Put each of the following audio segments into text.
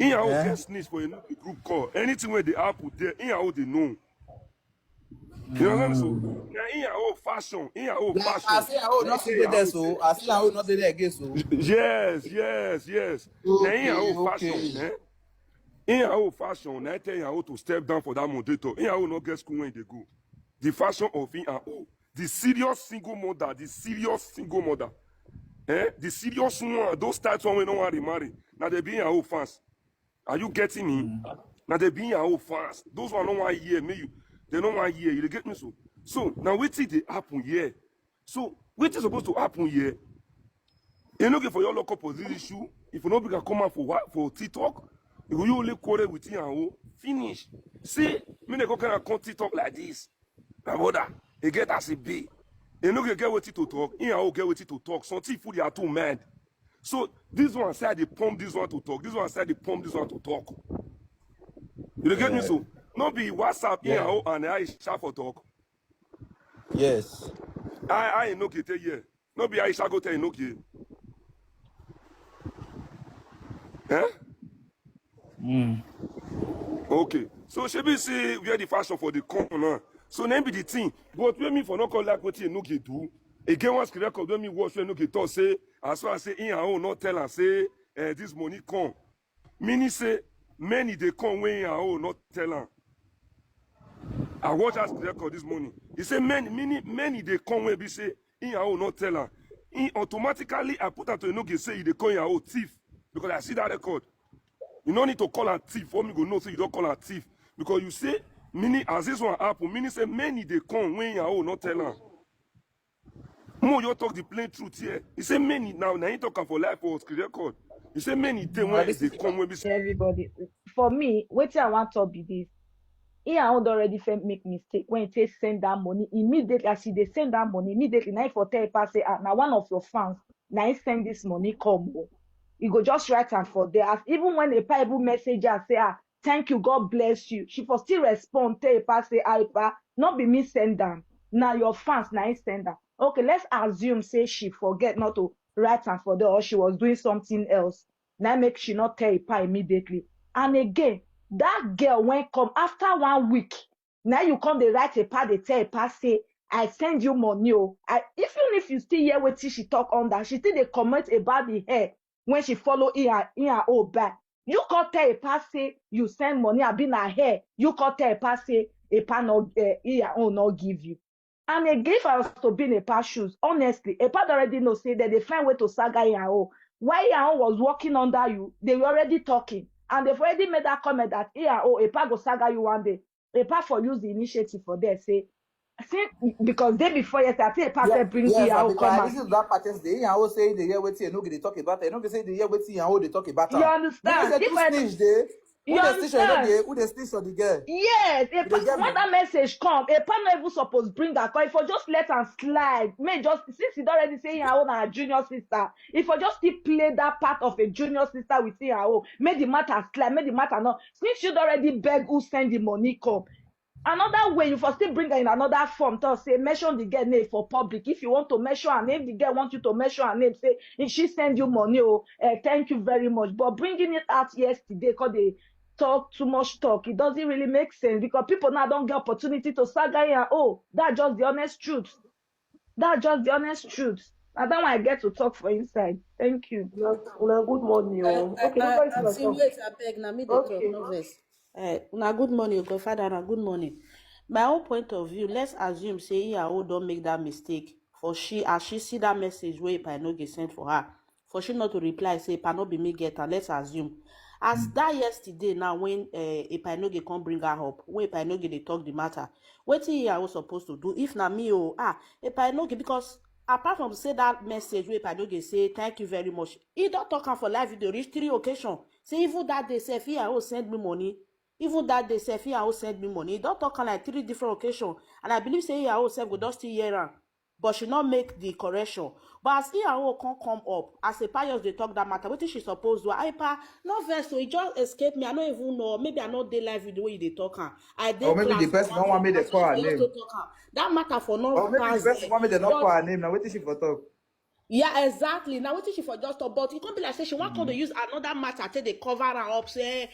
In your own get sneeze for a group call. Anything where the apple there, in your own they know. You know what I'm saying? So now in your own fashion, Like I say, oh, not see there, so I see how not there again, so. Yes. Now in your own fashion, in your own fashion, now tell your own to step down for that moderator. In your own not get school when they go. The fashion of in and oh, the serious single mother, the serious one, those types one we don't want to marry. Now they be in your own fans. Are you getting me? Now they be in your own fans. Those one don't want to hear me. They don't want to hear you. They get me so. So now wait till they happen here. So what is supposed to happen here? You know for your local position issue. If you know we can come out for TikTok, you will only quarrel with you and oh, finish. See, me they go kind of come TikTok like this. My brother, they get as a B. You know get with it to talk. You know get with it to talk. Something food they are too mad. So this one said they pump this one to talk. This one said they pump this one to talk. You get me so? Not be WhatsApp and I shall for talk. Yes. I no get here. Not be I shall go tell you no get. Okay. So she be say we are the fashion for the corner. So name be the thing. But when me for not call like what you no get do. Again once record when me watch when no get talk say as far as say in her own not tell and say this money come. Meaning say many they come when in her own not tell her. I watch us record this morning. He say many they come when be say in her own not tell her. Automatically I put her to no get say they call in her own thief because I see that record. You don't need to call her thief for me go know say you don't call her thief because you say many as this one happen. Many say many they come when your own not tell her. More you talk the plain truth here. He say many now you talk for life for screen record. He say many they when they come when be say everybody. For me, what I want to be this. He had already make mistake when they send that money immediately. As they send that money immediately, now for tell pass say now one of your fans now send this money come. You go just write and for there. As even when a Bible messenger say thank you, God bless you, she for still respond tell pass say not be me send them. Now your fans now send them. Okay, let's assume say she forget not to write and for there or she was doing something else. Now make she not tell immediately. And again, that girl when come after 1 week, now you come they write they tell say I send you money. Even if you still hear what she talk on that, she still they comment about the hair when she follow in her old back. You can't tell say you send money, I been her hair. You can't tell say no not give you. And again, if I was to be in a shoes, honestly, a already know say that they find way to Saga in her own. While your was walking under you, they were already talking. And they've already made that comment that a go Saga you one day. A for use the initiative for there, say, because day before yesterday, I think a said bring because come I listen to that part yesterday. I was saying the year waiting, no, they talk about it. No, they say the year waiting, they talk about it. You understand? If I snitch there, you understand? Who they snitch on the girl? Yes, when that message come, a partner even supposed bring her. If I just let her slide, may just since he's already saying her own her junior sister, if I just still play that part of a junior sister within her own, make the matter slide, make the matter not. Since she'd already beg who send the money come. Another way you first still bring her in another form to say mention the girl name for public. If you want to mention her name, the girl want you to mention her name. Say if she send you money, thank you very much. But bringing it out yesterday because they talk too much talk, it doesn't really make sense because people now don't get opportunity to Saga here. That's just the honest truth. That's just the honest truth. I don't want to get to talk for inside. Thank you. Una good morning. Okay, wait, I beg. Now me the talk, no verse. Una good morning, Godfather. Na good morning. My own point of view, let's assume say Yahoo don't make that mistake. For she, as she see that message where Pano get sent for her, for she not to reply say Pano be me get her. Let's assume. As that yesterday now when Epinoge come bring her up, when Epinoge they talk the matter, what Yahoo supposed to do? If na me Epinoge, because apart from say that message where Epinoge say thank you very much, he don't talk her for live video reach 3 occasions. Say even that day say Yahoo send me money. Even that day, Yahoo send me money. He don't talk on like 3 different occasions. And I believe say Yahoo go just still hear her. But she not make the correction. But as Yahoo can't come up, as a pious they talk that matter, what is she supposed to do? No verse, so it just escaped me. I don't even know. Maybe I not dey live with the way they talk her. Or maybe the person don't want me to call her name. That matter for no. Or maybe the person want me to not call her name. Now what is she for talk? Yeah, exactly. Now what she for just talk, but it can't be like say she want to use another matter till they cover her up. Say,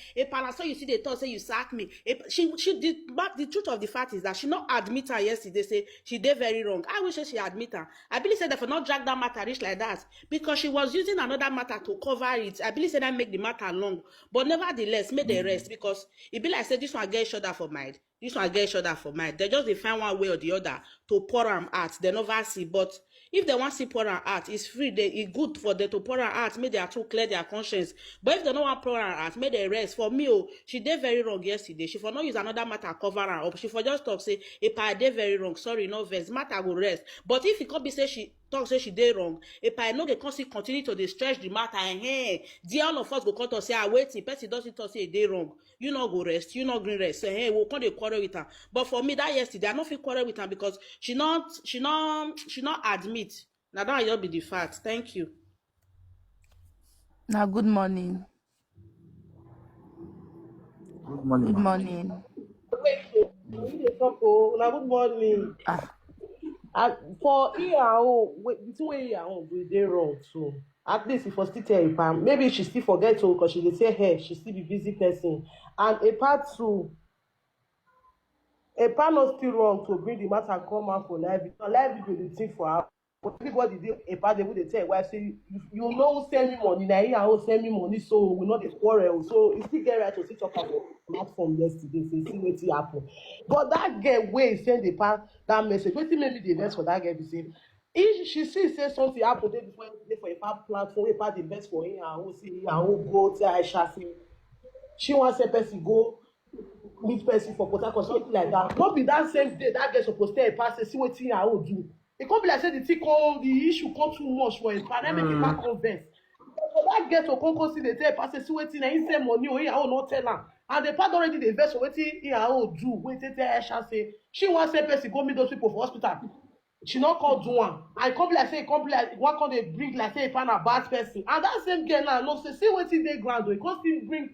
so you see they thought say you sack me. She did, but the truth of the fact is that she not admit her yesterday. Say she did very wrong. I wish she admit her. I believe said that for not drag that matter reach like that because she was using another matter to cover it. I believe said that make the matter long, but nevertheless made the rest because it be like say this one get shoulder for mind. This one get shoulder for mind. They just they find one way or the other to pour them out. They never see, but if they want to pour am out, it's free. It's good for them to pour am out, make their to clear their conscience. But if they don't want pour am out, make they rest. For me, she did very wrong yesterday. She for not use another matter cover her up. She for just talk say, if I did very wrong, sorry, no vex. Matter will rest. But if it can't be say she talk say she did wrong, if I know they can't continue to dey stretch the matter, and hey, the all of us go come to say, ah, wait, person doesn't talk say they wrong. You not go rest. You not green rest. Say, hey, we'll come to quarrel with her. But for me, that yesterday, I not feel quarrel with her because she not admit. Now that will be the fact. Thank you. Now, good morning. Good morning, Good ma. morning. Wait, so we dey talk na good morning. For the two way we dey wrong too. At least if for still tell Ipa, maybe she still forget to because she dey say hey, she still be busy person. And Ipa too, Ipa no still wrong to bring the matter come out for live because live video dey think for her. But everybody dey Ipa dey tell her wife say you know send me money na here send me money so we no dey quarrel. So e still get right to still talk about platform yesterday say see wetin happen. But that girl wey send Ipa that message wetin make me dey vex for that girl be say if she see say something happen dey before dey for Ipa platform wey Ipa dey vex for her own say her own go tell Aisha say she wan send person go meet person for Port Harcourt something like that. No be that same day that girl suppose tell Ipa say see wetin her own do. E come be like say the issue come too much for Ipa na make Ipa come vex. So that girl to come see dey tell Ipa say see wetin na him send money or her own no tell am and the Ipa don already dey vex for wetin her own do wey take tell Aisha say she wan send person go meet those people for hospital. She no come do am and come be like say come be like one come dey bring like say Ipa na bad person and that same girl now know say see wetin dey ground o e come still bring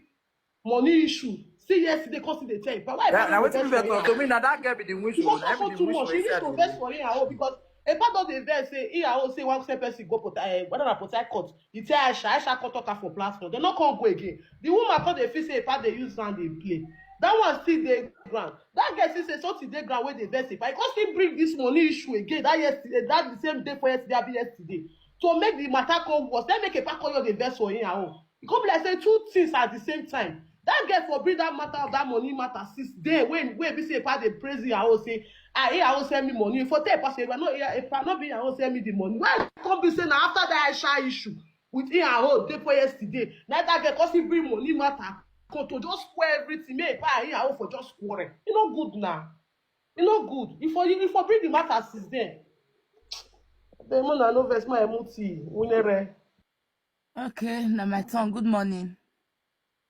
money issue see yesterday come still dey tell Ipa why Ipa Now no dey wetin vex be for better her to me na that girl be the wish she o. no Na come be the too wish much for she need inside to the vex for her own because Ipa don dey vex say her own say one same person go whether na Port Harcourt e tell Aisha come talk am for platform dem no come go again the woman come dey feel say Ipa dey use hand dey play that one still dey ground that girl still say something dey ground wey dey vex Ipa e come still bring this money issue again that yesterday that the same day for yesterday abi yesterday to make the matter come worse then make Ipa come just dey vex for her own e come be like say two things at the same time that girl for bring that matter of that money matter since day wey be say Ipa dey praise her own say her own send me money for tell Ipa say Ipa no be her own send me the money why come be say na after that Aisha issue with her own day for yesterday na that girl come still bring money matter come to just spoil everything make Ipa and her own for just quarrel e no good na e no good e for bring the matter since then abeg make una no vex my emoji winere. Okay, now my turn. Good morning.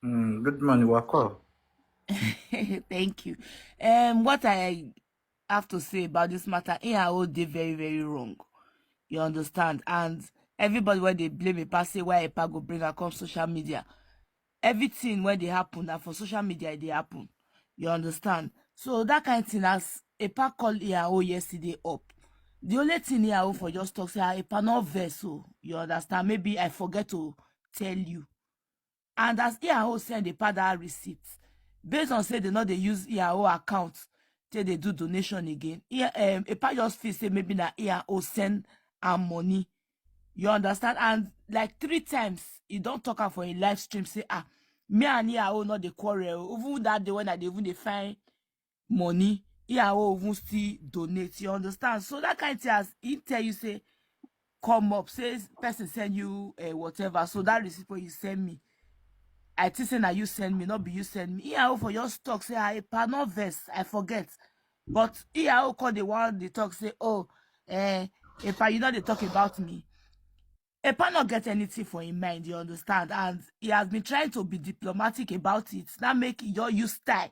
Good morning, Wako. Thank you. What I have to say about this matter, ARO did very, very wrong. You understand? And everybody when they blame Ipa say why Ipa go bring her come social media. Everything when they happen, and for social media they happen. You understand? So that kind of thing as Ipa called ARO yesterday up. The only thing ARO for just talk say Ipa not vessel. You understand? Maybe I forget to tell you. And as ERO send the that receipt, based on say they know they use ERO account till they do donation again. Ipa just feel say maybe na ERO send am money. You understand? And like 3 times, he don't talk am for a live stream, say, me and ERO not the quarrel. Even that day when I even they find money, ERO even still donate. You understand? So that kind of thing as he tell you say, come up, says person send you whatever. So that receipt you send me. I think say na you send me, not be you send me. ERO for your stock say Ipa no vex, I forget. But ERO call the one they talk say, oh, Ipa, you know they talk about me. Ipa not get anything for him mind, you understand? And he has been trying to be diplomatic about it. Now make your use style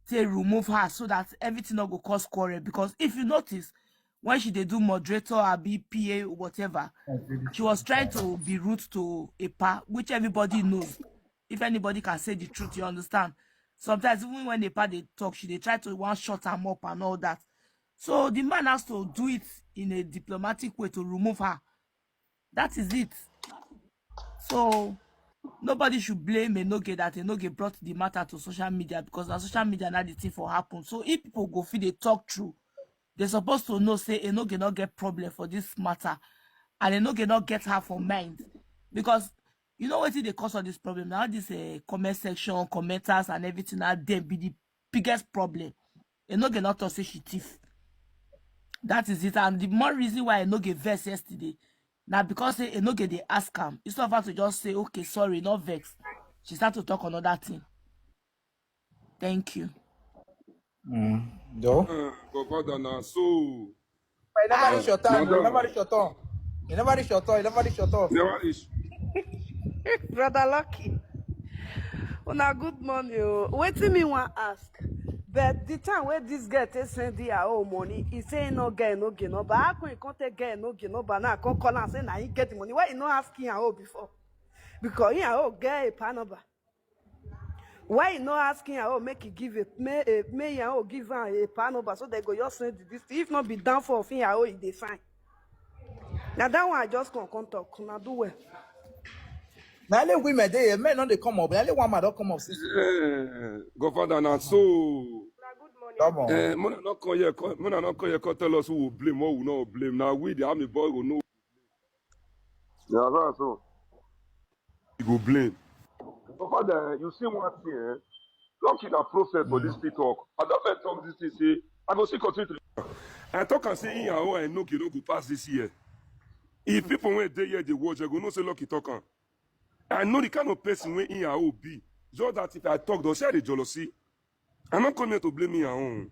to remove her so that everything not go cause quarrel. Because if you notice, when she they do moderator or BPA whatever, she was trying to be rude to Ipa, which everybody knows. If anybody can say the truth, you understand. Sometimes even when Ipa they talk, they try to one shut them up and all that. So the man has to do it in a diplomatic way to remove her That is it. So nobody should blame Enoge that Enoge brought the matter to social media, because on social media now the thing for happen. So if people go feel they talk through, they're supposed to know say Enoge not get problem for this matter, and Enoge not get her for mind, because you know what they cause of this problem now. This comment section, commenters and everything now they be the biggest problem. Enoge not to say she thief. That is it. And the more reason why Enoge vex yesterday, now because say Enoge they ask him, instead of her to just say okay sorry, not vex, she start to talk another thing. Thank you. Joe. Godfather now. So, You never reach your time. You never reach your turn. You never reach your turn. You never reach your turn. never is. Brother Lucky. Una good morning. Wetin me want ask? But the time where this girl take send her own money, he say no get no get no. But how come he can't take get no get no? But now come call and say now he get the money. Why he not asking her own before? Because he get a PAN number. Why he not asking her own make he give it? May her own give her a PAN number so they go just send this. If not be down for him her own, they fine. Now that one I just come talk. Now do well. Now only women they men not they come up. Only one man don't come up. Godfather now. So, Come on. Mona not come here. Mona not come here. Tell us who will blame or who not blame. Now we the army boy will know. Yeah, that's so. You go blame. Godfather, you see one thing. Look in a process for this talk. I don't talk this thing. Say I go see continue. I talk and say in your I know you don't go pass this year. If people went there here they watch, they go no say lucky talking. I know the kind of person when in your be. Just that if I talk, don't share the jealousy. I'm not coming here to blame me your own.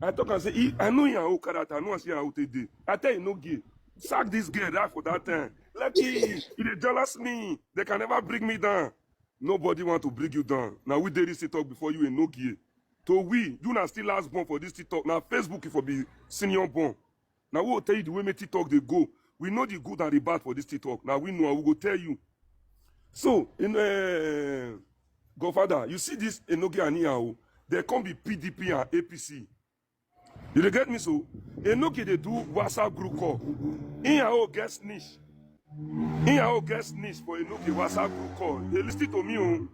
I talk and say, I know your own character, I know I see how today. I tell you no gay. Sack this girl right for that time. Lucky, if they jealous me, they can never bring me down. Nobody want to bring you down. Now we did this talk before you and no gay. So we, you now still last born for this TikTok. Now Facebook if for be senior born. Now we will tell you the way me TikTok they go. We know the good and the bad for this TikTok. Now we know, we will tell you. So, in Godfather, you see this Enoge and Iyawo, there can be PDP and APC. You dey get me so? Enoge they do WhatsApp group call. Iyawo gets niche. Iyawo gets niche for Enoge WhatsApp group call. They listen to me, oh.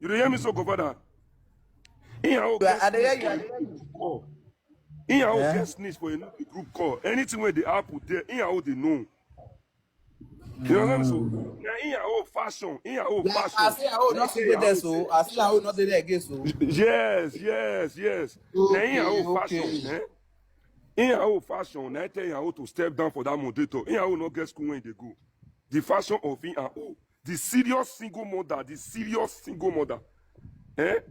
You dey hear me so, Godfather? Iyawo gets niche for Enoge group call. Iyawo gets niche for Enoge group call. Anything where they happen there, Iyawo they know. You know what I'm saying? Now, in your own fashion, I see how not to there so. I see how not there again so. Yes. Now, in your own fashion, in your own fashion, now I tell you to step down for that moderator. In your own not get school when they go. The fashion of in your own, the serious single mother, the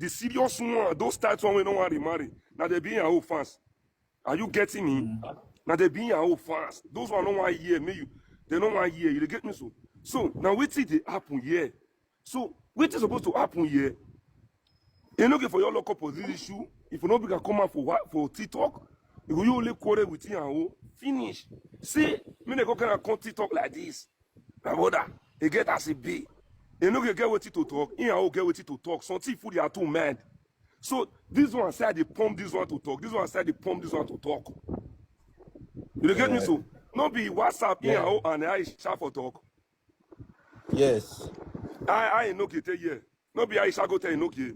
serious one, those types one we don't want to marry. Now they be in your own fans. Are you getting me? Now they be in your own fans. Those one don't want to hear me. They don't want to hear. You get me so? So now wait till they happen here. So what is supposed to happen here? You know, for your local position issue, if you know we can come out for TikTok, you only quarrel with you, finish. See, me they go kind of TikTok like this. My brother, they get as a B. You know, you get with it to talk. You get with it to talk. Some people they are too mad. So this one said they pump this one to talk. This one said they pump this one to talk. You get me so? Not be WhatsApp and I shall for talk. Yes. I no get here. Not be I shall go tell you no get.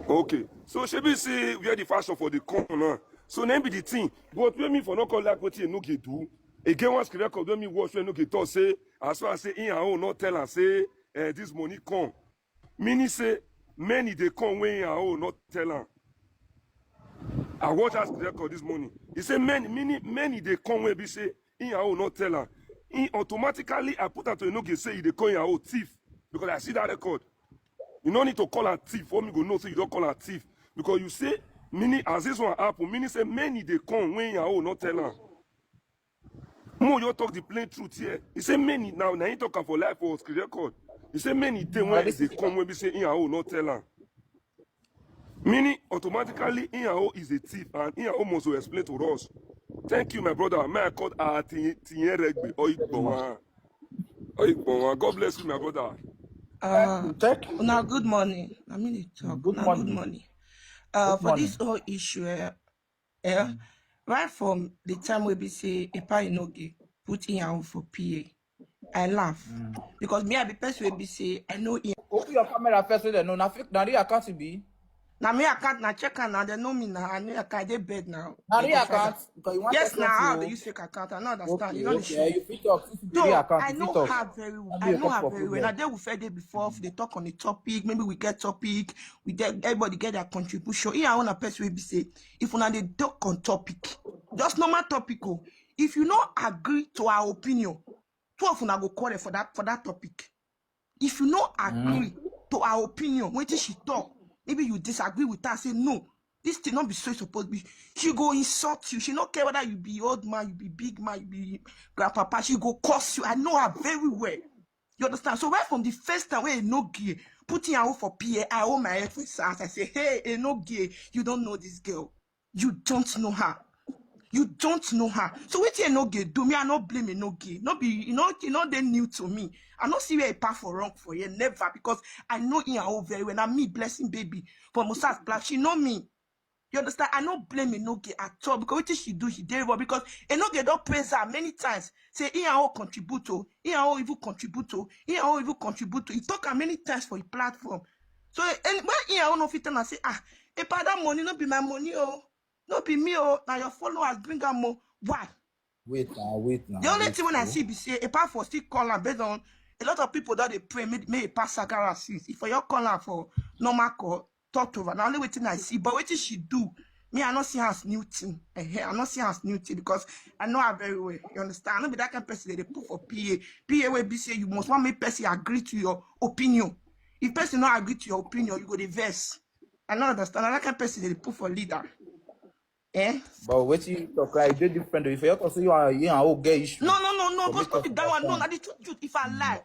Okay. So she be say we are the fashion for the corner. So name be the thing. But when me for not call like what you no get do. Again once the record when me watch when no get talk say as far as say in our own not tell and say this money come. Meaning say many they come when our own not tell her. I watch us record this morning. He said many they come when be say in your own not tell her. Automatically I put her to Enoge say they call your own thief because I see that record. You don't need to call her thief for me go know so you don't call her thief because you say many as this one happen many say many they come when your own not tell her. More you talk the plain truth here. He say many now you talk for life for screen record. He say many day when they come when be say in your own not tell her. Meaning, automatically, Iyawo is a thief, and Iyawo must explain to us. Thank you, my brother. May I call Regbe? God bless you, my brother. Now, good morning. I mean, talk. Good morning. Good morning. Good For morning. this whole issue, Right from the time we be say a pa no gay put in out for PA, I laugh because me I be person we be say I know in. Open your camera first so they know. Now the account be. Now me account na check now they know me now. I know account they bed now. Now They the go account further. because you want Yes, to now how they you. use fake account. I don't understand. You Okay, know the okay. show. You fit talk. Since the So account, I you fit know talk. her very well. Don't I be a know her couple very well. problem. Now they will fair day before if they talk on the topic. Maybe we get topic. We get everybody get their contribution. Here I want a person will be say if una they talk on topic, just normal topic. Oh, if you not agree to our opinion, 12 una go call for that topic. If you not agree to our opinion, when she talk, maybe you disagree with her, say no. This thing not be so supposed to be. She go insult you. She not care whether you be old man, you be big man, you be grandpapa. She go curse you. I know her very well. You understand? So right from the first time when no gay, putting her for PA, I hold my head for his ass. I say, hey, no gay, you don't know this girl. You don't know her. You don't know her. So what you no gay do me? I not blame no gay. Not be you know they new to me. I not see where a path for wrong for you. Never, because I know in her very well. I'm me blessing baby. But Musa's black, she know me. You understand? I don't blame Enoge at all because what she do, she did well because Enoge don't praise her many times. Say, he and contributor, he and even contributor, he and even contributor. He talk her many times for a platform. So, and when he and no fit and say, if that money not be my money, oh, not be me, oh, now your followers bring her more. Why? Wait now. The only thing when I see be say a part for still call her based on a lot of people that they pray may a pass Saga assist. If for your call her for normal call, talk over. Now only waiting I see, but what she do? Me, I not see her as new thing. I not see her as new thing because I know her very well. You understand? I not be that kind of person that they put for PA. PA will be say you must want make person agree to your opinion. If person not agree to your opinion, you go the verse. I not understand. I that kind of person that they put for leader. But what you talk like they different. If you talk say you and all get issue. No, So but make stop us it that one. No, understand. now the truth. If I lie,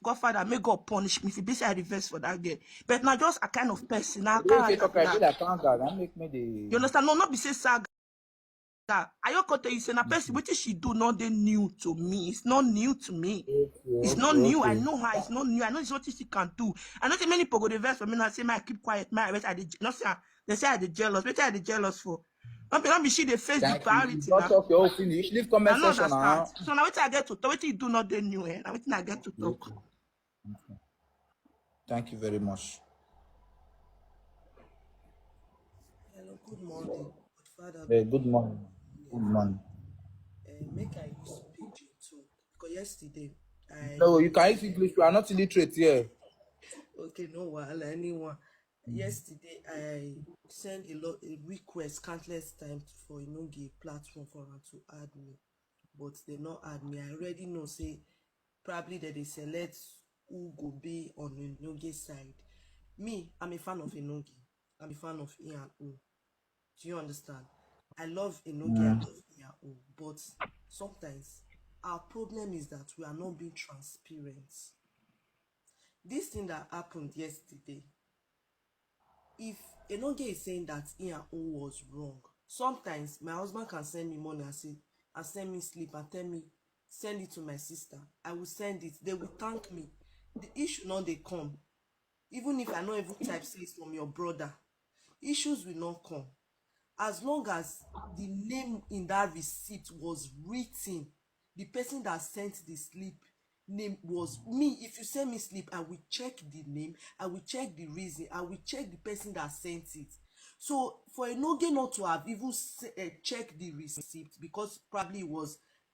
Godfather, may God punish me if you be say I reverse for that girl. But now just a kind of person, now If you character talk be like that. that, can't that make me the. You understand? No, not be say Saga. I don't tell you say na person what she do not they new to me. It's not new to me. It's not new. I Okay. know her. It's not new. I know it's what she can do. I know say many people go the verse for me. I say, I keep quiet. My not say they say I the jealous. What are they jealous for? Not be she the face the Thank you. You priority don't now. talk your whole finish. Leave I comment don't section understand. now. So now what I get to talk, what you do not they new, Now what I get to talk. Thank you very much. Hello, good morning, Godfather. Hey, good morning. Good morning. Make I use pidgin too because yesterday No, I you can use English. You are not illiterate here. okay no wahala anyone. Yesterday I sent a request countless times for Inoge platform for am to add me, but they not add me. I already know say probably that they select who go be on Inoge side. Me, I'm a fan of Inoge. I'm a fan of Ian O. Do you understand? I love Enoge, I love Iao, but sometimes our problem is that we are not being transparent. This thing that happened yesterday, if Enoge is saying that Iao was wrong, sometimes my husband can send me money and send me sleep and tell me, send it to my sister. I will send it. They will thank me. The issue not they come. Even if I not even type say it's from your brother, issues will not come. As long as the name in that receipt was written, the person that sent the slip name was me. If you send me slip, I will check the name, I will check the reason, I will check the person that sent it. So for Enoge not to have even checked the receipt because probably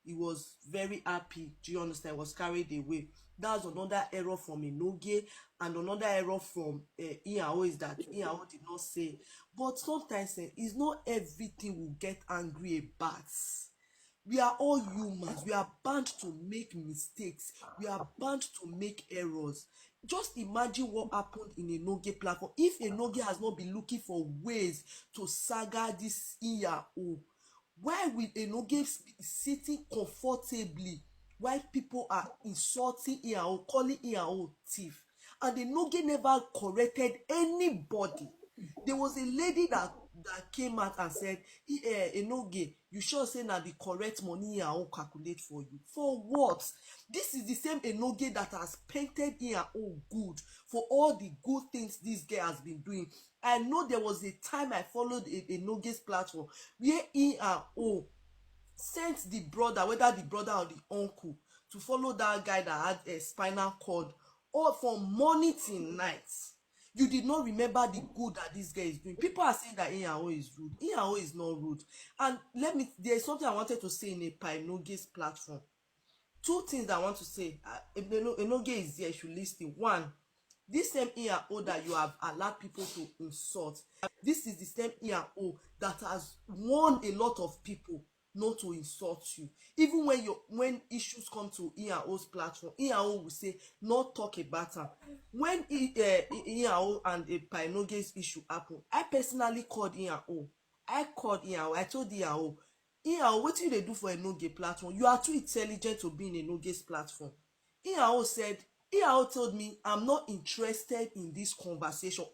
he was very happy, do you understand, was carried away. That's another error from Enoge, and another error from Iao is that Iao did not say. But sometimes it's not everything we get angry about. We are all humans. We are bound to make mistakes. We are bound to make errors. Just imagine what happened in a Enoge platform. If Enoge has not been looking for ways to saga this Iao, why will Enoge be sitting comfortably while people are insulting Iao, calling Iao thief? And Enoge never corrected anybody. There was a lady that came out and said, Enoge, you sure say na the correct money I will calculate for you? For what? This is the same Enoge that has painted Iyao good for all the good things this girl has been doing. I know there was a time I followed Enoge's platform where Iyao sent the brother, whether the brother or the uncle, to follow that guy that had a spinal cord, or from morning till night. You did not remember the good that this guy is doing. People are saying that Iyao is rude. Iyao is not rude. And there's something I wanted to say in a Enoge's platform. Two things I want to say. Enoge is there, you should listen. One, this same Iyao that you have allowed people to insult, this is the same Iyao that has warned a lot of people not to insult you. Even when issues come to Iyao's platform, Iyao will say, not talk about her. When Iyao and Enoge's issue happened, I personally called Iyao. I told Iyao, what you they do for Enoge platform? You are too intelligent to be in Enoge's platform. Iyao told me, I'm not interested in this conversation.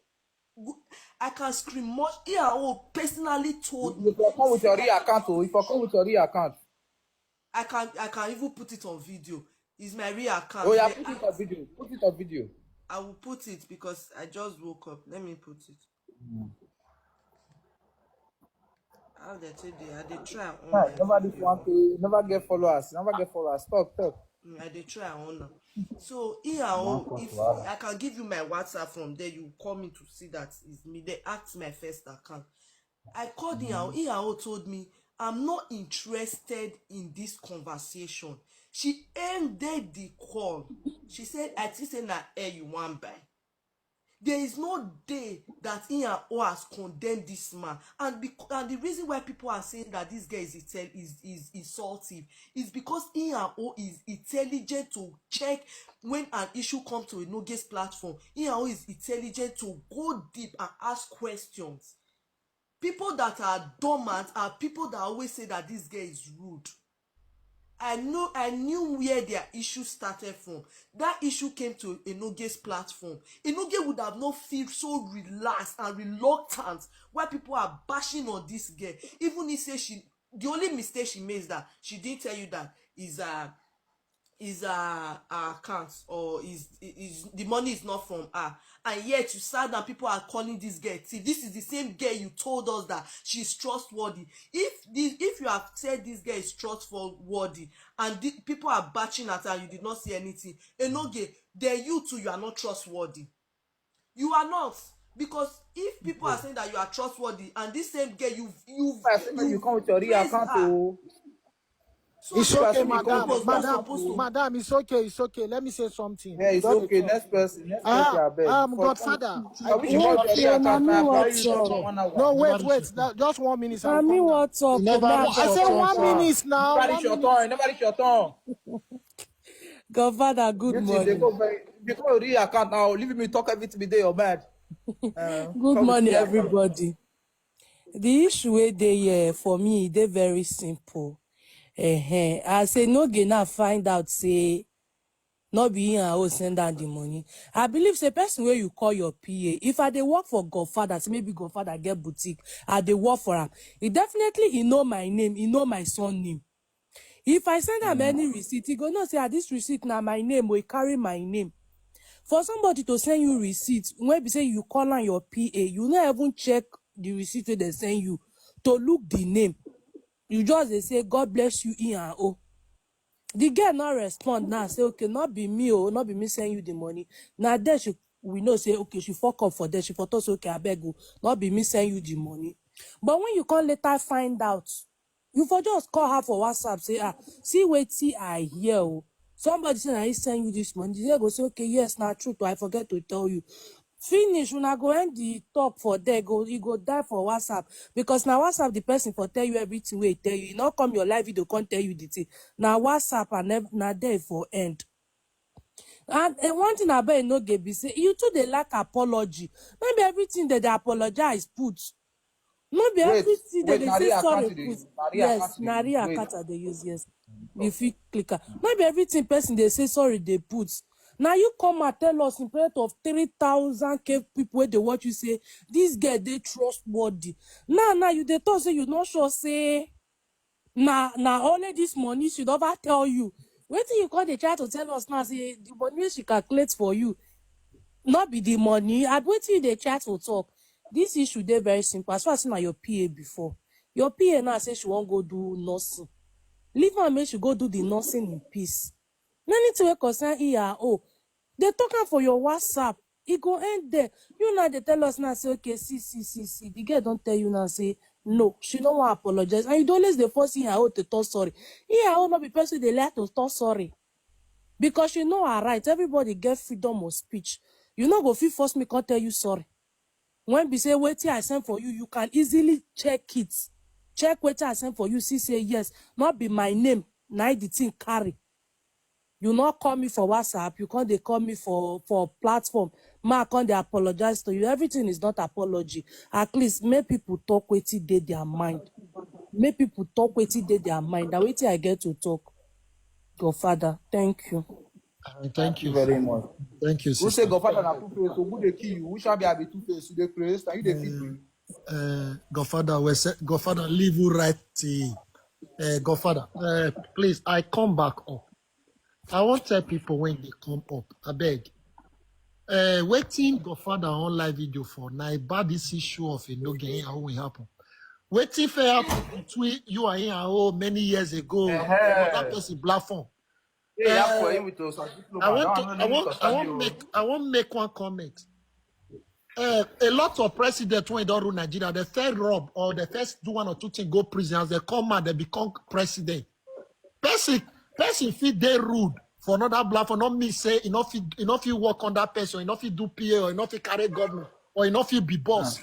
I can scream much. Iyao personally told me. If you come with your real account, if you come with your real account, I can even put it on video. It's my real account. Oh yeah, put it on video. Put it on video. I will put it because I just woke up. Let me put it. How they say they try on my Nobody video. want to never get followers. Never get followers. Talk. They try on. So Iyao, if I can give you my WhatsApp from there, you call me to see that it's me. They asked my first account. I called Iyao. Iyao told me, I'm not interested in this conversation. She ended the call. She said, I think say na air you want buy. There is no day that Iyao has condemned this man, and the reason why people are saying that this guy is insulting is because Iyao is intelligent to check when an issue comes to Enoge's platform. Iyao is intelligent to go deep and ask questions. People that are dormant are people that always say that this guy is rude. I knew where their issue started from. That issue came to Enoge's platform. Enoge would have not feel so relaxed and reluctant while people are bashing on this girl. Even if say the only mistake she made is that she didn't tell you that is her account, or is the money is not from her, and yet you sat down, people are calling this girl thief. This is the same girl you told us that she's trustworthy. If you have said this girl is trustworthy and people are batching at her and you did not see anything, Enoge, then you too, you are not trustworthy. You are not, because if people are saying that you are trustworthy and this same girl you come with your real account. So It's okay, madam. Madam, It's okay. Let me say something. Yeah, it's okay. Next person, I beg. Godfather. I wish you got your real account. No, wait. Just 1 minute. Mommy, what's up? I said 1 minute now. Nobody your tongue. Godfather, good morning. They go real account now. Leave me talk everything be there or bad. Good morning, everybody. The issue wey dey here for me, they very simple. I say no get now find out say not be him and send down the money. I believe say person where you call your PA. If I dey work for Godfather, say maybe Godfather get boutique, I dey work for him. He know my name, he know my son name. If I send him any receipt, he go know say this receipt na my name, we carry my name. For somebody to send you receipt, when be say you call on your PA, you not even check the receipt they send you to look the name. You just they say God bless you E&O. The girl not respond now. Say okay, not be me, not be me send you the money. Now there we know say okay, she fuck up for that. She thought say okay, I beg you, not be me send you the money. But when you can later find out, you for just call her for WhatsApp, say see wait see I hear. Somebody say I send you this money. They go say okay, yes, not true. I forget to tell you. Finish when I go end the talk for there, you go die for WhatsApp, because now WhatsApp the person for tell you everything we tell you. Not come your live video can't tell you the thing. Now WhatsApp and now there for end. And one thing about no get be say you too they lack apology. Maybe everything that they apologize put. Maybe everything that they say sorry put. Yes, Nari Akata they use yes. If you click maybe everything person they say sorry they put. Now you come and tell us in front of 3,000 people where they watch you say this girl they trustworthy. Now you they talk say you not sure say Now only this money should ever tell you. Wait till you call the try to tell us now, say the money she calculates for you, not be the money. I'd wait till they try to talk. This issue they very simple. As far as now your PA before. Your PA now say she won't go do nursing. Leave her, make she go do the nursing in peace. No need to concern ERO. They talking for your WhatsApp. It go end there. You know they tell us now, say, okay, see. The girl don't tell you now, say, no, she don't want to apologize. And you don't always the force ERO to talk sorry. ERO not be person they like to talk sorry. Because she know her right. Everybody get freedom of speech. You know go fit force me can't tell you sorry. When we say wait till I send for you, you can easily check it. Check wait till I send for you. See say yes, not be my name. Now the thing carry. You not call me for WhatsApp. You can't they call me for platform. Ma can't they apologize to you. Everything is not apology. At least make people talk wait till they their mind. Make people talk wait till they their mind. That wait till I get to talk. Godfather, thank you. Thank you very much. Thank you, Who sister. say Godfather na two-face? So who they kill you? Who shall be a two-face? You dey praise? Are you the feed? Godfather, Godfather, leave you right. Godfather, please, I come back up. I want to tell people when they come up. I beg. Waiting Godfather on live video for now about this issue of a no game how will happen. Waiting for happen between you and him many years ago. That person platform. I want make one comment. A lot of presidents when they don't rule Nigeria, they first rob or they first do one or two things, go prison. As they come out, they become president. Person feel they rude for another platform. Not me say enough you work on that person, enough you do PA, or enough you carry government, or enough you be boss.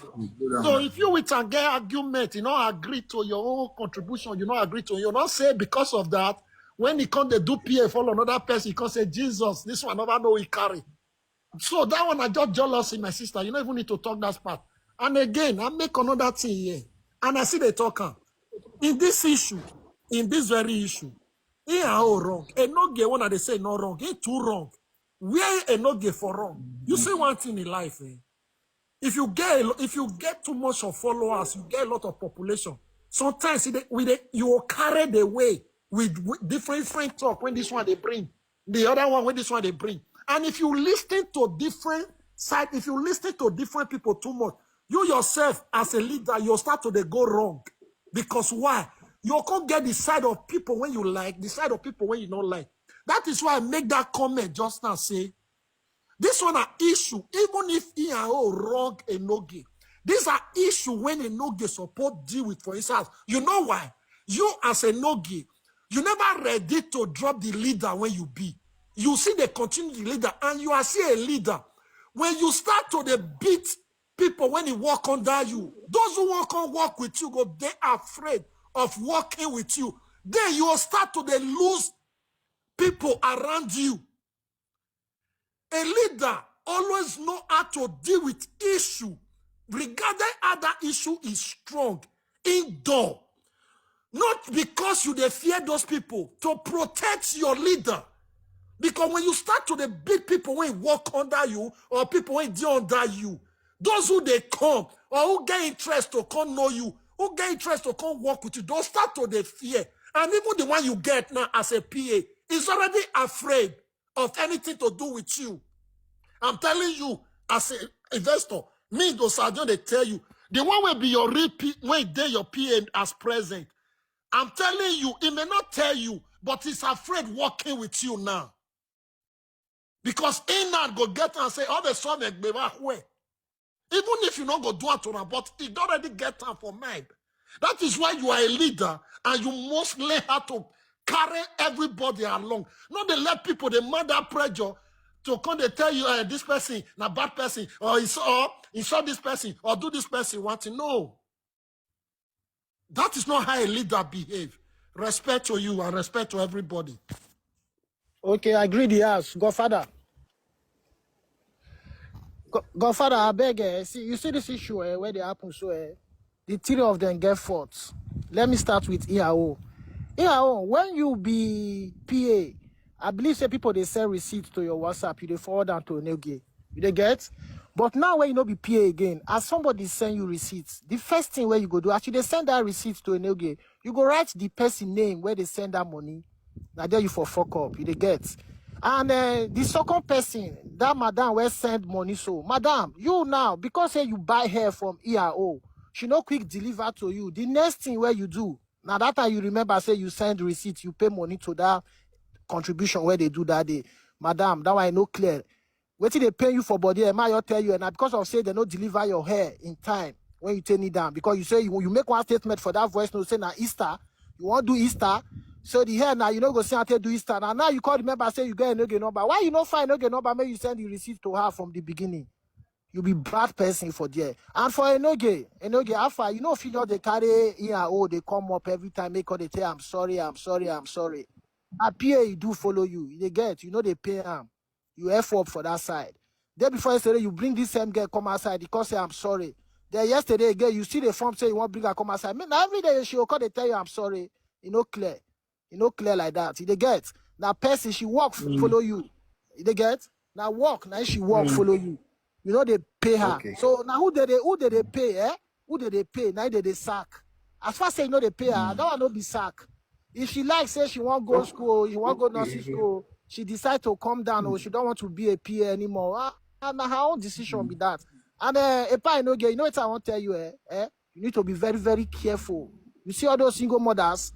So if you with and get argument, you not agree to your own contribution, you not agree to, you not say because of that. When he come, they do PA for another person, he can say, Jesus, this one never know he carry. So that one I just jealous in my sister. You don't even need to talk that part. And again, I make another thing here. And I see they talking. In this issue, in this very issue, he are all wrong. And no gay one they say no wrong. He too wrong. Where a no gay for wrong? You see one thing in life, If you get too much of followers, you get a lot of population. Sometimes you will carry the way with different talk when this one they bring, the other one when this one they bring. And if you listen to different side, if you listen to different people too much, you yourself as a leader, you'll start to go wrong. Because why? You can't get the side of people when you like, the side of people when you don't like. That is why I make that comment just now, say, this one are issue, even if he are all wrong and no gay. These are issue when a no gay support deal with, for instance. You know why? You as a no gay, you never ready to drop the leader when you be. You see they continue the leader and you are still a leader. When you start to beat people when they walk under you, those who walk with you, they are afraid of walking with you. Then you will start to lose people around you. A leader always know how to deal with issue, regarding how that issue is strong, indoor. Not because you fear those people, to protect your leader. Because when you start to beat people when walk under you, or people when they under you, those who they come, or who get interest to come know you, who get interest to come work with you, don't start to fear. And even the one you get now as a PA is already afraid of anything to do with you. I'm telling you, as an investor, me, those sergeant, they tell you, the one will be your repeat when they your PA as present. I'm telling you, he may not tell you, but he's afraid working with you now. Because he not go get and say, all the son where. Even if you not go do it to him, but he already get time for mind. That is why you are a leader, and you must learn how to carry everybody along. Not they let people, they murder pressure to come they tell you this person, a bad person, or he saw this person, or do this person want to know. That is not how a leader behave. Respect to you and respect to everybody. Okay, I agree. Yes, Godfather. Godfather, I beg. See, you see this issue where they happen. So the three of them get fought. Let me start with EAO. EAO, when you be PA, I believe say people they send receipts to your WhatsApp, you they forward them to Neoge. You they get? But now when you know be PA again, as somebody send you receipts, the first thing where you go do, actually they send that receipt to Neoge, You go write the person name where they send that money. Now there you for fuck up, you dey get. And the second person, that madam where send money. So, madam, you now, because say you buy hair from ERO, she no quick deliver to you. The next thing where you do, now that time you remember, say you send receipt, you pay money to that contribution where they do that day. Madam, that one I no clear. Wait till they pay you for body, and I tell you, and because of say they no deliver your hair in time when you turn it down, because you say you make one statement for that voice note, say now Easter, you want to do Easter, so the hair now you know go see until do Easter. Now you call the member, say you get a no get number. Why you not find no get number? Maybe you send the receipt to her from the beginning. You be bad person for there. And for Enoge, after you know if you know they carry they come up every time, make all they say I'm sorry. A PA you do follow you. They get, you know they pay them. You F up for that side. Then before yesterday, you bring this same girl come outside because say I'm sorry. Then yesterday again, you see the form say you want to bring her come outside. Man, every day she will call they tell you I'm sorry. You know clear. You know clear like that. You they get. Now person she walk follow you. You they get. Now walk, now she walk follow you. You know they pay her. Okay. So now who did they pay? Who did they pay? Now they sack. As far as you know they pay her, that one no be sack. If she like say she won't go school, you want go nursing school, she decide to come down or she don't want to be a PA anymore. And her own decision be that. And you know what I want to tell you, you need to be very, very careful. You see all those single mothers,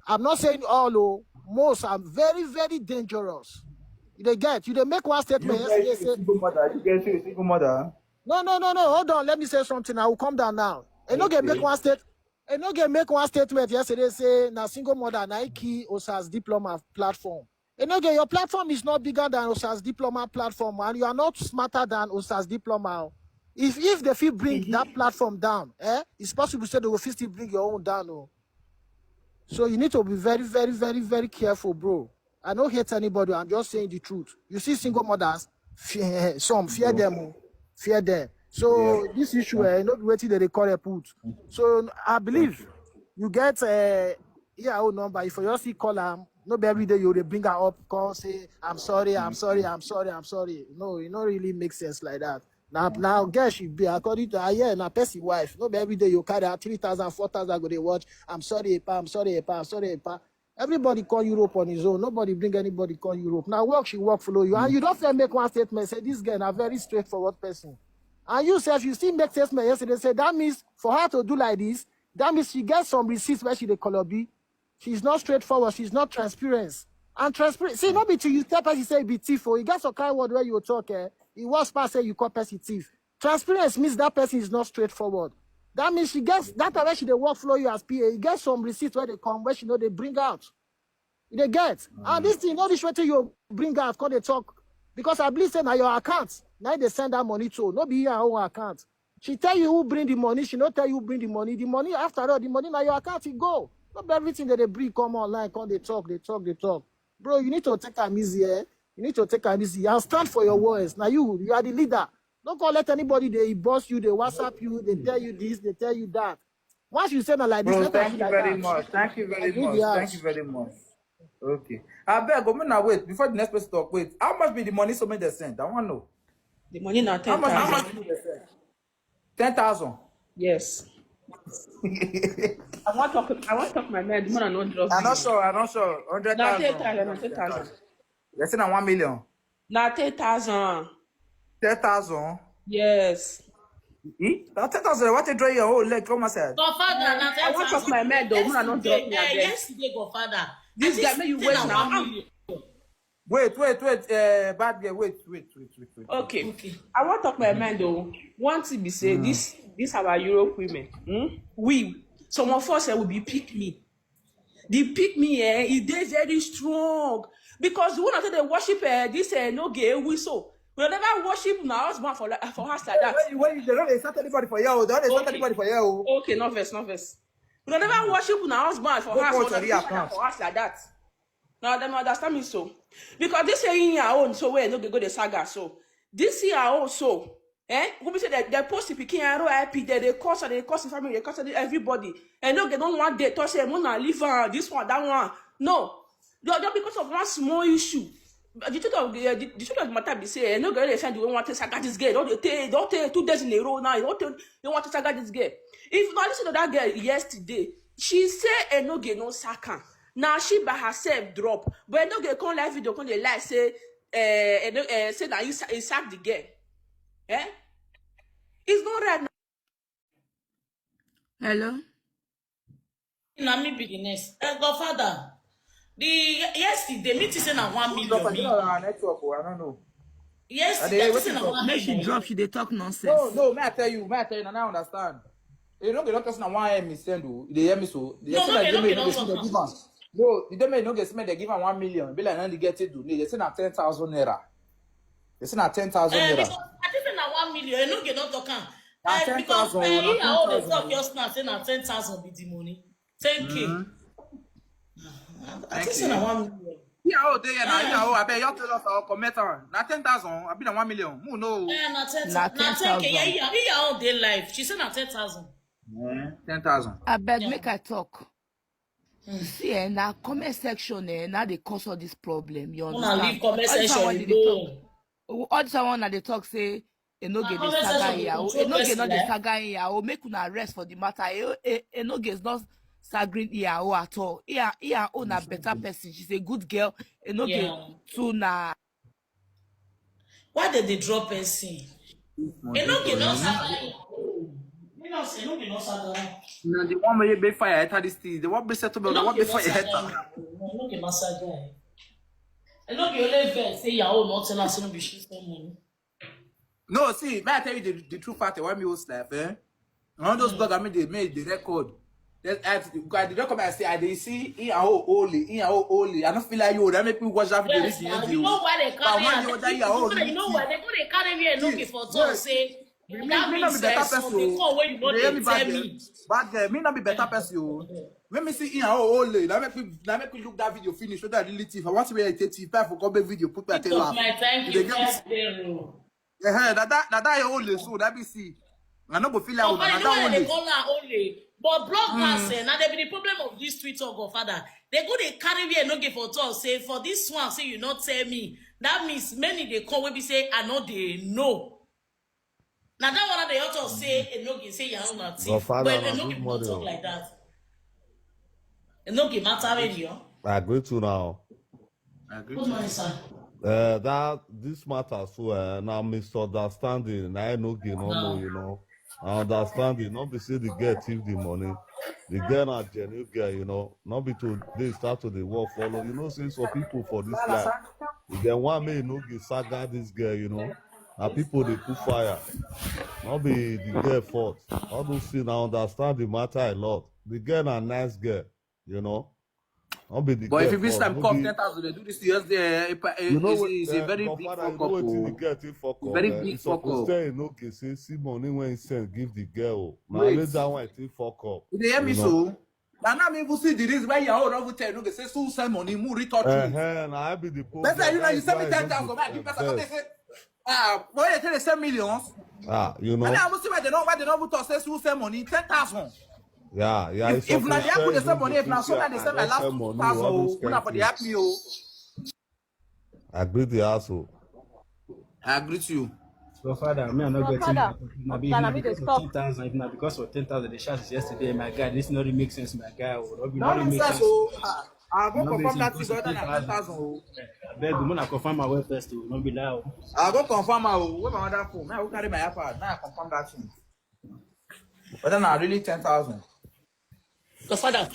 I'm not saying all, most are very, very dangerous. You they make one statement yesterday. Say, single mother. You get a single mother. no. Hold on. Let me say something. I will come down now. And okay. Make one statement yesterday. Say now single mother Nike Osa's diploma platform. And okay, your platform is not bigger than Osa's diploma platform, and you are not smarter than Osa's diploma. If they feel bring that platform down, it's possible to say they will still bring your own down. Oh. So you need to be very, very, very, very careful, bro. I don't hate anybody. I'm just saying the truth. You see single mothers, some fear them. Fear them. So this issue, not waiting that they call a put. So I believe you get a number. If you just see call them, not every day you will bring her up, call, say, I'm sorry. No, it don't really make sense like that. Now, girl should be according to her, now person wife. Not every day you carry her 3,000, 4,000 go they watch. I'm sorry, pa. Everybody call Europe on his own. Nobody bring anybody call Europe. Now work, she work follow you. And you don't make one statement, say this girl a very straightforward person. And you say, if you see make statement yesterday, say that means for her to do like this, that means she gets some receipts where she the color B. She's not straightforward, she's not transparent. And transparent, see, not be till you tell person say be thief, or you get some kind of word where you talk, it was past say you call person thief. Transparency means that person is not straightforward. That means she gets that way she the work flow you as PA. You get some receipts where they come, where she know they bring out. They get. And this thing, not this way you bring out, call they talk. Because I believe say now your account, now they send that money to, not be your own account. She tell you who bring the money, she not tell you who bring the money. The money, after all, the money now your account, it go. Not everything that they bring come online, come they talk. Bro, you need to take them easy, You need to take them easy and stand for your words. Now you are the leader. Don't go let anybody, they boss you, they WhatsApp you, they tell you this, they tell you that. Once you say that like this, Bro, thank you very much. Thank you very much. Okay. I beg, now wait, before the next person talk, wait. How much be the money so many they send? I want to know. The money now 10,000. How much be they send? 10,000. Yes. I want to talk my man. The man not drop. I'm not sure. 100,000. Now 10,000. Let's say now 1 million. Now 10,000. 10,000. Yes. Now 10,000. What you draw your whole leg? Come on, sir. Godfather, I want to talk my man though. Man not drop me again. Yesterday, Godfather. This guy make you wait now. Wait. Bad girl. Wait. Okay. I want to talk my mind though. One thing be say this our Europe women. We some of us will be pick me. The pick me it is very strong because when I they worship this no gay we so we never worship now husband for us like that. When they don't start anybody for you, they don't start anybody for you. Okay, no verse. We never worship now husband for us like that. Now them understand me so. Because this year in your own, so where no go the saga. So this year also, who be say that they post picking arrow IP, they cause the family, they cause everybody. And no, they don't want they to say Mona live this one, that one. No. Just because of one small issue. The truth of the matter be say, no girl they find you want to saga this girl. Don't take 2 days in a row now. They want to saga this girl. If not listen to that girl yesterday, She say Enoge no sack. Now she by herself drop, but Enoge come live video come dey lie say say that he sack the girl. Eh? It's not right now. Hello. Na me be the next. Godfather, the yesterday meeting say na 1 million. You know our network, I don't know. Yesterday say na 1 Make she million. drop, she dey talk nonsense. No, may I tell you, and I understand. You know, the doctors now want me send you. They hear me so. They say that they give am. No, the demon no get me. They give am 1 million. Be like, they get it. They say na 10,000 naira. They say na 10,000 naira. Because I think say na 1 million. You no get not talk am. Because 10,000. here all the talk just now say na 10,000 be the money. 10K. I think say na 1 million. Yeah, oh, there now. Yeah, oh, I bet you tell us our comment on. Na 10,000. I be na 1 million. Who know? Na 10K. Yeah, here all day life. She say na 10,000. 10,000. I beg, make I talk. See, now comment section, now they cause all this problem. You understand? Leave comment section all this one that they talk say, Enoge the Saga here, Enoge not the Saga here, make una rest for the matter. Enoge is not sagring here at all. Here own a better person. She's a good girl. Enoge too na. Why did they drop person? Enoge not Saga. No, the one where you be fire enter this thing. The one be settled, the one be fire enter. No, get massage. And no be only vex say your own not tell us no be she spend money. No, see, may I tell you the true fact why me host life, eh? All those bloggers they made the record. The record I say I see in a holy. I don't feel like you that make me watch that video. Yes, you know why they carry you know why they go they carry me and looking for talk say that means there's something called when you know they tell me. Bad girl, me not be better person. Let me see in a holy. That make me look that video finish. So that really if I want to be a if I for come video put my tail off. Thank you. Yeah, that your only so that be see. I no go feel like they call her only. But bloggers, now they be the problem of this Twitter, Godfather. They go they carry me and no give for talk. Say for this one, say you not tell me. That means many they call when we say I know they know. Now that one they also say and no give say you are not thief. But they no give not talk like that. And no give matter any. I agree to now. Good morning, sir. That this matter so now misunderstanding. I no know, you know. I understand it. Not be say the girl thief the money. The girl not genuine girl, you know. Not be to they start to the work follow. You know, since for people for this life, if they want me no get saga this girl, you know. And people they put fire. Not be the girl fault. All those things I understand the matter a lot. The girl a nice girl, you know. Not be the but girl if you miss time fault. come 10,000, they do this to us there. You know it's a very big fuck up. Very big fuck up. Okay, say see money when he send give the girl. Now later when it fuck up. They hear me so. Now me will see the reason why you are all tell no say so send money mu retouch me. Now I be the problem. Better you know you send me 10,000. I give person they say boy they tell they send millions. You know. And I will see why they don't talk say so send money 10,000. Yeah. If now they put the same money, if now so that they send my last 2,000, not for the happy oh. I agree the asshole. I agree to you. So father, me I'm not getting because of 10,000. If not because of 10,000, the shots yesterday, my guy. This not really make sense, my guy. Not make sense. I'll go confirm that figure than 10,000. I beg you, I confirm my web first to not be loud. I'll go confirm my where my other phone. Now I will carry my iPad. Now I confirm that thing. But then I really 10,000. Godfather,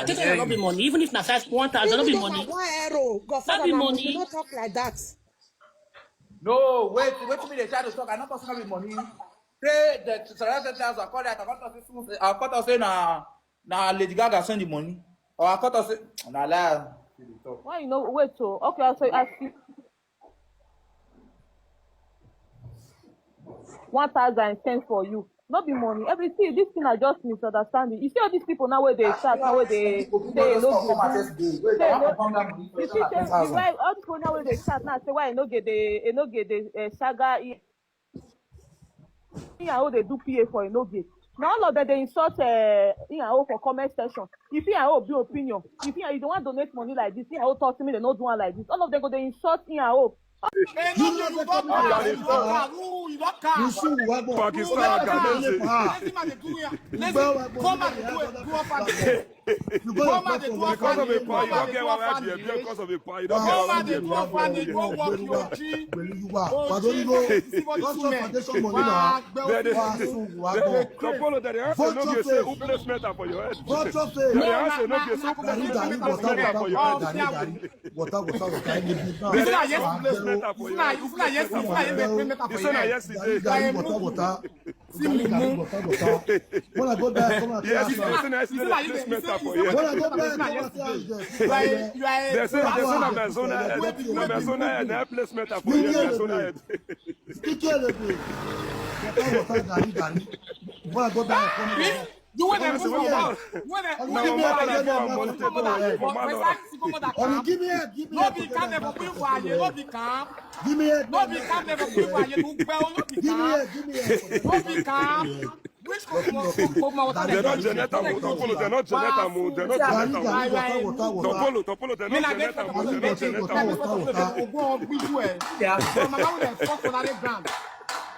take not be money. Even if na 1,000, not be money. Godfather, be money. You don't talk like that. No, wait till me they try to talk. I'm not talking about money. Say the 10,000. I call that. I cut us say na Lady Gaga send the money. Or I cut us say na lie. Why you know? Wait, so okay, I'll say ask you 1,000 cents for you. Not be money. Everything, this thing are just misunderstanding. You see all these people now where they start, now where they say no get. You see, why all people now where they start now say why I no get the Saga. How they do PA for no get. Now all of them they insult for comment section. If you be opinion, if you don't want to donate money like this, talk to me they not do one like this. All of them go they insult Hey, You no, don't you take don't money care. to You don't care. You don't care. you should work more. Pakistan, Ghanaian. Lazy man, they do it. Lazy. Come and do orphanage. You go Come your and they do Because of a orphanage. power, you Come don't and they get do one right orphanage. here. Because of a power, you don't get Come one and they right do here. orphanage. Go work your G. Pàdórí ló Russian foundation money náà wá sùn wá gbọ́. Topolo, that the answer no get say who place metal for your head. Vulture That face. the answer no get say who Gàrí gàrí place wọ̀tá metal for your head. gàrí wọ̀tá ẹni bí náà. That the answer who place metal for your head. Who place metal for your head. You say na yesterday. Gàrí wọ̀tá. Gàrí wọ̀tá. When I go there, come and Yes, say you say na yesterday place metal for your when I head. go there, come and say They say na Amazona head. Amazona head na place metal for your head. Amazona head. Kíkẹ́ lè dè. Wọ̀tá gàrí. When I go there, come and say. You want to move about? When Give me head. no be can never put for aye, no be can. Give me head. No be can never put for aye, no be can. Give me head. No be can. Which come They're not Janetta Mo. Topolo, they're not Janetta Mo. They're not Janetta Mo. Topolo, they're not Janetta Mo. They're not Janetta Mo.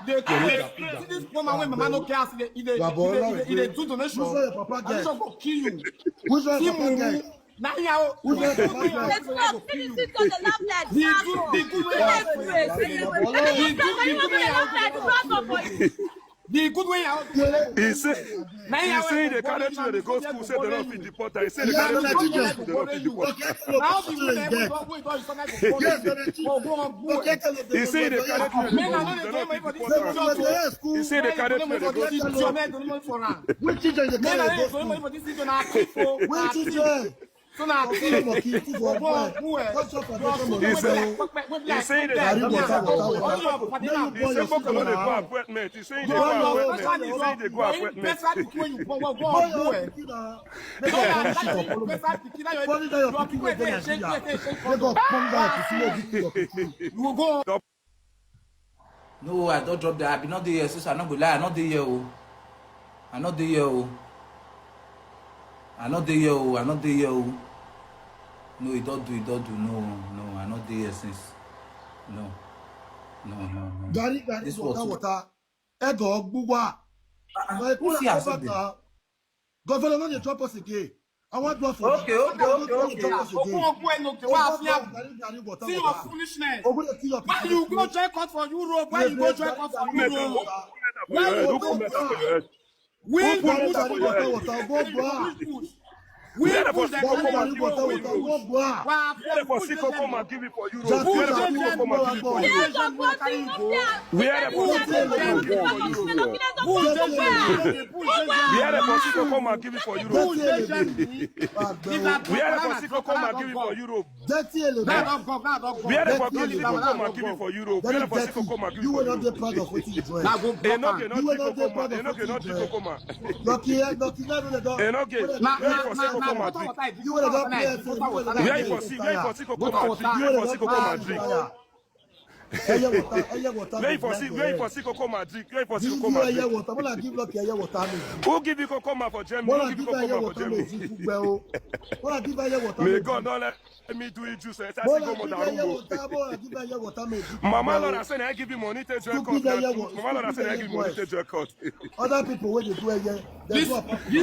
This woman when mama no care, he do donation. Donation go kill you. Who's your papa guy? Now you Who's your papa guy? Let's not finish it on the love that the good way out. He say they carry children, they go school, say they don't fit deport. He say they carry children, they go school, they don't fit deport. Now the He say they carry children, they don't fit deport. He say they carry children, they go school. Which teacher is the guy? Which teacher? So now, He say they go appointment. He say they go appointment. He say they go appointment. No, I don't drop that. I be not there, sister. I not go lie. I not there, oh. I not there, oh. I not there, oh. I not there, oh. No, he don't do. No. I not there since. No. Gary, This was water. Ego, Bugwa. Who see us again? Governor, no, you drop us again. I want to for Okay. See your foolishness. Why you go join court for Europe? Why you go join court for Europe? We push them come and give it for you. Come and give it for you. You would have played for Where you for see Coco Madrid. Where you for see Coco Madrid. Who give you Coco for Germany? Who give you Coco for Germany? May God not let me do it juice. Mama Lord, I said I give you money to your court. Mama Lord, I said I give you money to your court. Other people when they do it, this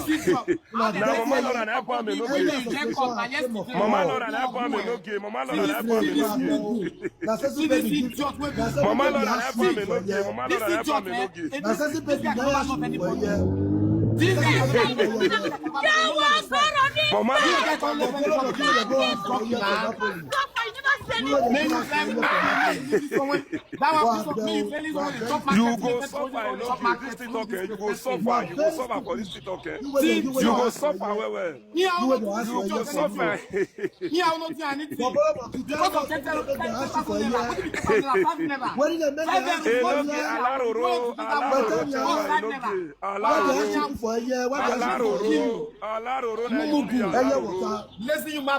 is now Mama Lord and I want me no game. Mama Lord and I want me no game. Mama Lord and I want me no game. Mama Lord and I want me no game. Mama Lord and I want me no game. Mama you go suffer, this thing okay. You go suffer for this thing okay. You go suffer well. You go suffer.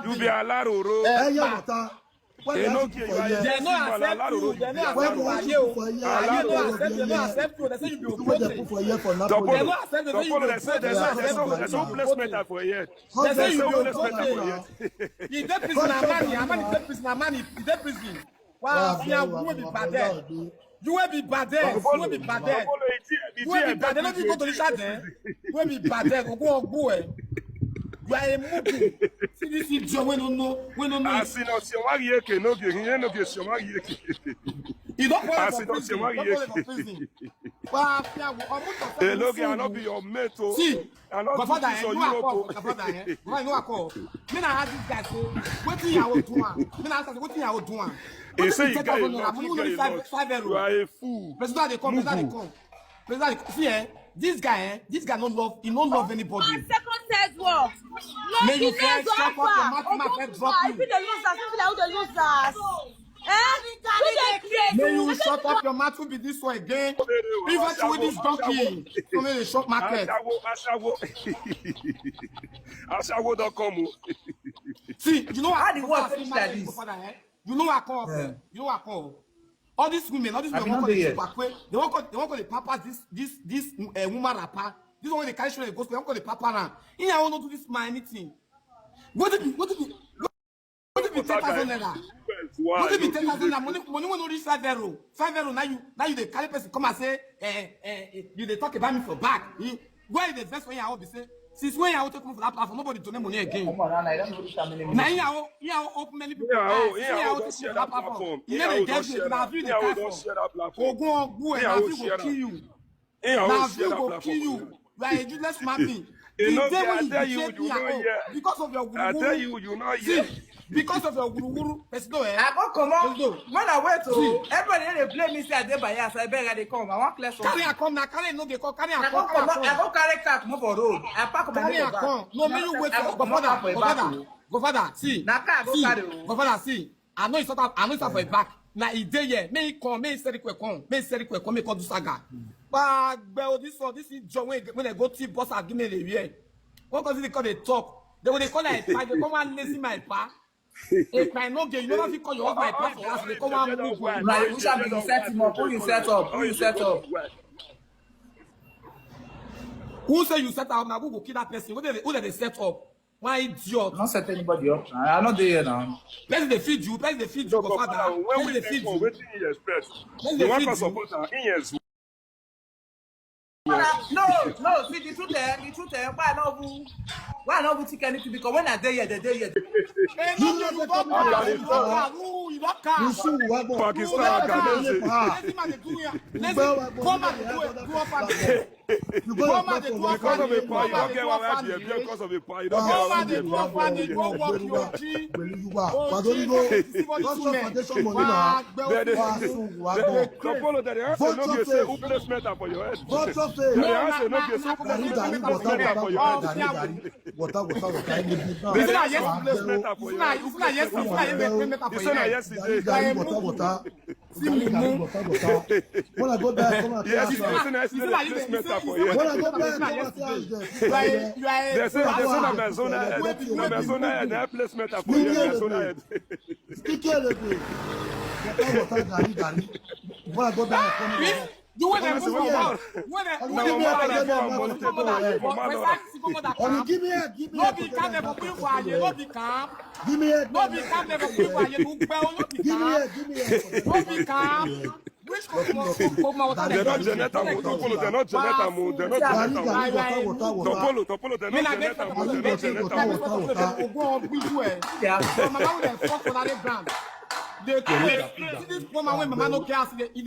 You be alaroro. They no accept you. They no accept you. They no accept you. They say you be they no accept you. There's no placement for a year. They say you be placement for a year. He dead prison and money. He dead prison and money. He dead prison. Wow, yeah, you will be bad. You will be bad. You will be bad. You will be bad. Let me go to the chat there. You will be bad. Go. You are a movie. See this is John. We don't know. I see no si marieke no ge rien no ge si marieke. You don't I fall see for no si prison. Don't fall for marieke. prison. Wow, yeah, Eh no ge I not be your mate oh. See, I not do Godfather, this on you are Europe. called Godfather, eh? Godfather, you are called. Me na ask this guy say, what thing you will do? Me na ask what thing you will do? He What say thing you got a naira? lot, Money you will get only a lot. five You are euro. a fool. President they come, president they come. President, see this guy no love, he no love anybody. On second third work. May Lucky you let's first go shut up your alpha. mouth, Oh, my go first to drop I you. feel the losers. I feel the losers. Who they create? May you shut up your mouth to be this way again. Even to with this donkey, come in the shop market. Ashawo.com. See, you know what? How the world finish like this? You know what I call? Yeah. You know what I call? All these women I want be to not the there super quick. They want to papa this woman rapper. This one they carry show the gospel. They want to papa now. In I want to do this man anything. What if it 10,000 naira? What if it 10,000 naira? Money will not reach 5 euro. 5 euro now you the carry person come and say you they talk about me for back. Where is the best when you have say since when you have to come for that platform nobody donate money again. Come on, I don't know which many Now you open many people. don't share that platform. You know they get now you the Don't share that platform. go and now you go kill you. Now you go kill you. You are a useless man being. The day when you betray me because of your guru. I tell you, you know here. Because of your guru, let's go. I go come on. When I wait to everybody they blame me say I dey bias. I beg they come. I want clear some. Carry a come now. Carry no dey come. Carry a I come. go carry car come for road. I park my Carry a come. No, me you wait for go father. See. Na car go carry. Go father. See. I know it's not for a back. Na he dey here. May he come. May he say come. May he say come. May he come do saga. But this is John when they go to boss and give me the year. What cause they call they talk? They call it a they come and lazy my pa. If I no get, you never call your my pa for us. They come and move. Right, we shall be set him up. Who you set up? Who you set up? Who say you set up now? Who go kill that person? Who they set up? Why idiot? Not set anybody up. I'm not there now. Person they feed you. Person they feed you. Go father. When we feed you, waiting in your express. You want to support her in years. No, see the truth why not take anything because when I day here, they day here. You want to move around. Give me a no be calm never put for you. No be calm. Give me a no be calm never put for you. No be calm. Which they're not Janetta. They're not Janetta. They're not Janetta. Topolo, they're not Janetta. This woman when mama no care, he do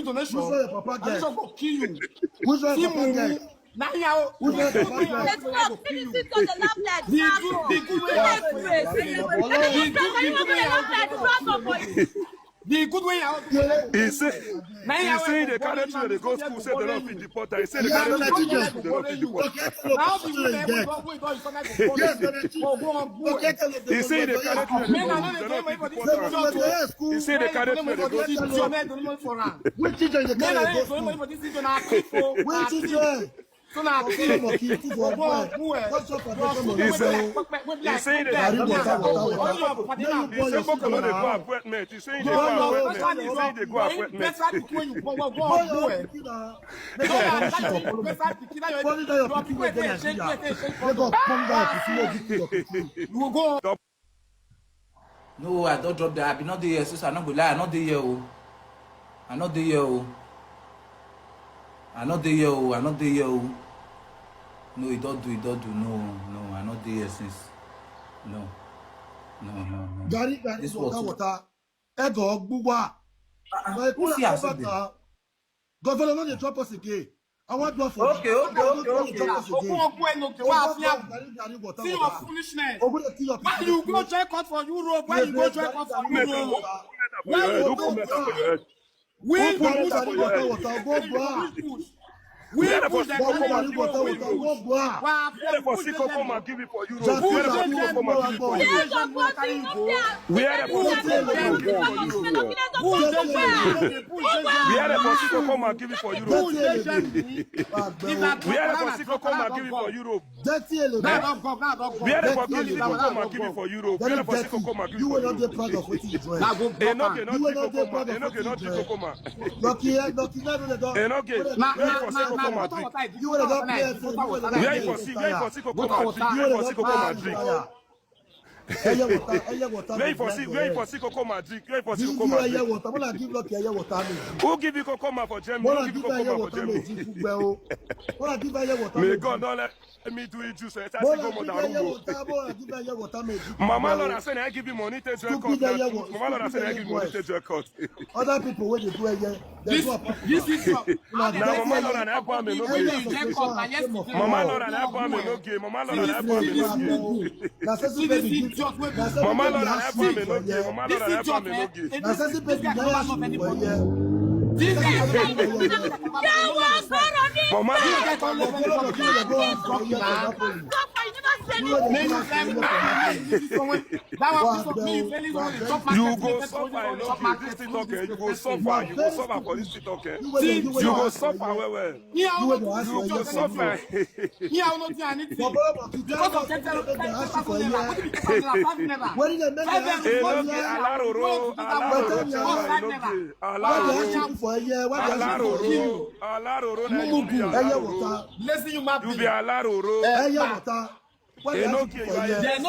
donation. Donation go kill you. See mumu. Now you the good way out. He say they can't children they go school, say they don't feed the potter. He say they can't children they don't feed the potter. Now the He say they can't children they don't feed the potter. He say they can't children they go to school. Which teacher they go? Which teacher? So now, he say that go appointment. He say they go appointment. No, I don't drop that. I be not there, sister. I not go lie. I not there here, oh. I not there here, oh. I not there here, oh. I not there here, oh. No, it don't do. No, I not there since. No. Gary, This was water. Ego, Buwa. who see us again? Governor, no, they drop us again. I want to for Okay. See your foolishness. Why you go check out for Europe? Why you go check out for Europe? Why you go back? We push We push the come and give it for you. You will not play Who give you cocoa for Germany? May God not let me do it juice. Mama Lord, I said I give you money to drink. Mama Lord, I said I give you money to drink. Other people when they do it, this is Mama Lord and I buy me no game. Mama Lord and I buy me no game. Mama Lord and I buy me no game. Mama Lord and I buy me no game. Mama Lord and I buy me no game. You go suffer, this thing okay. You go suffer for this thing okay. You go suffer well. You go suffer. You be alaroro. They no accept you. They no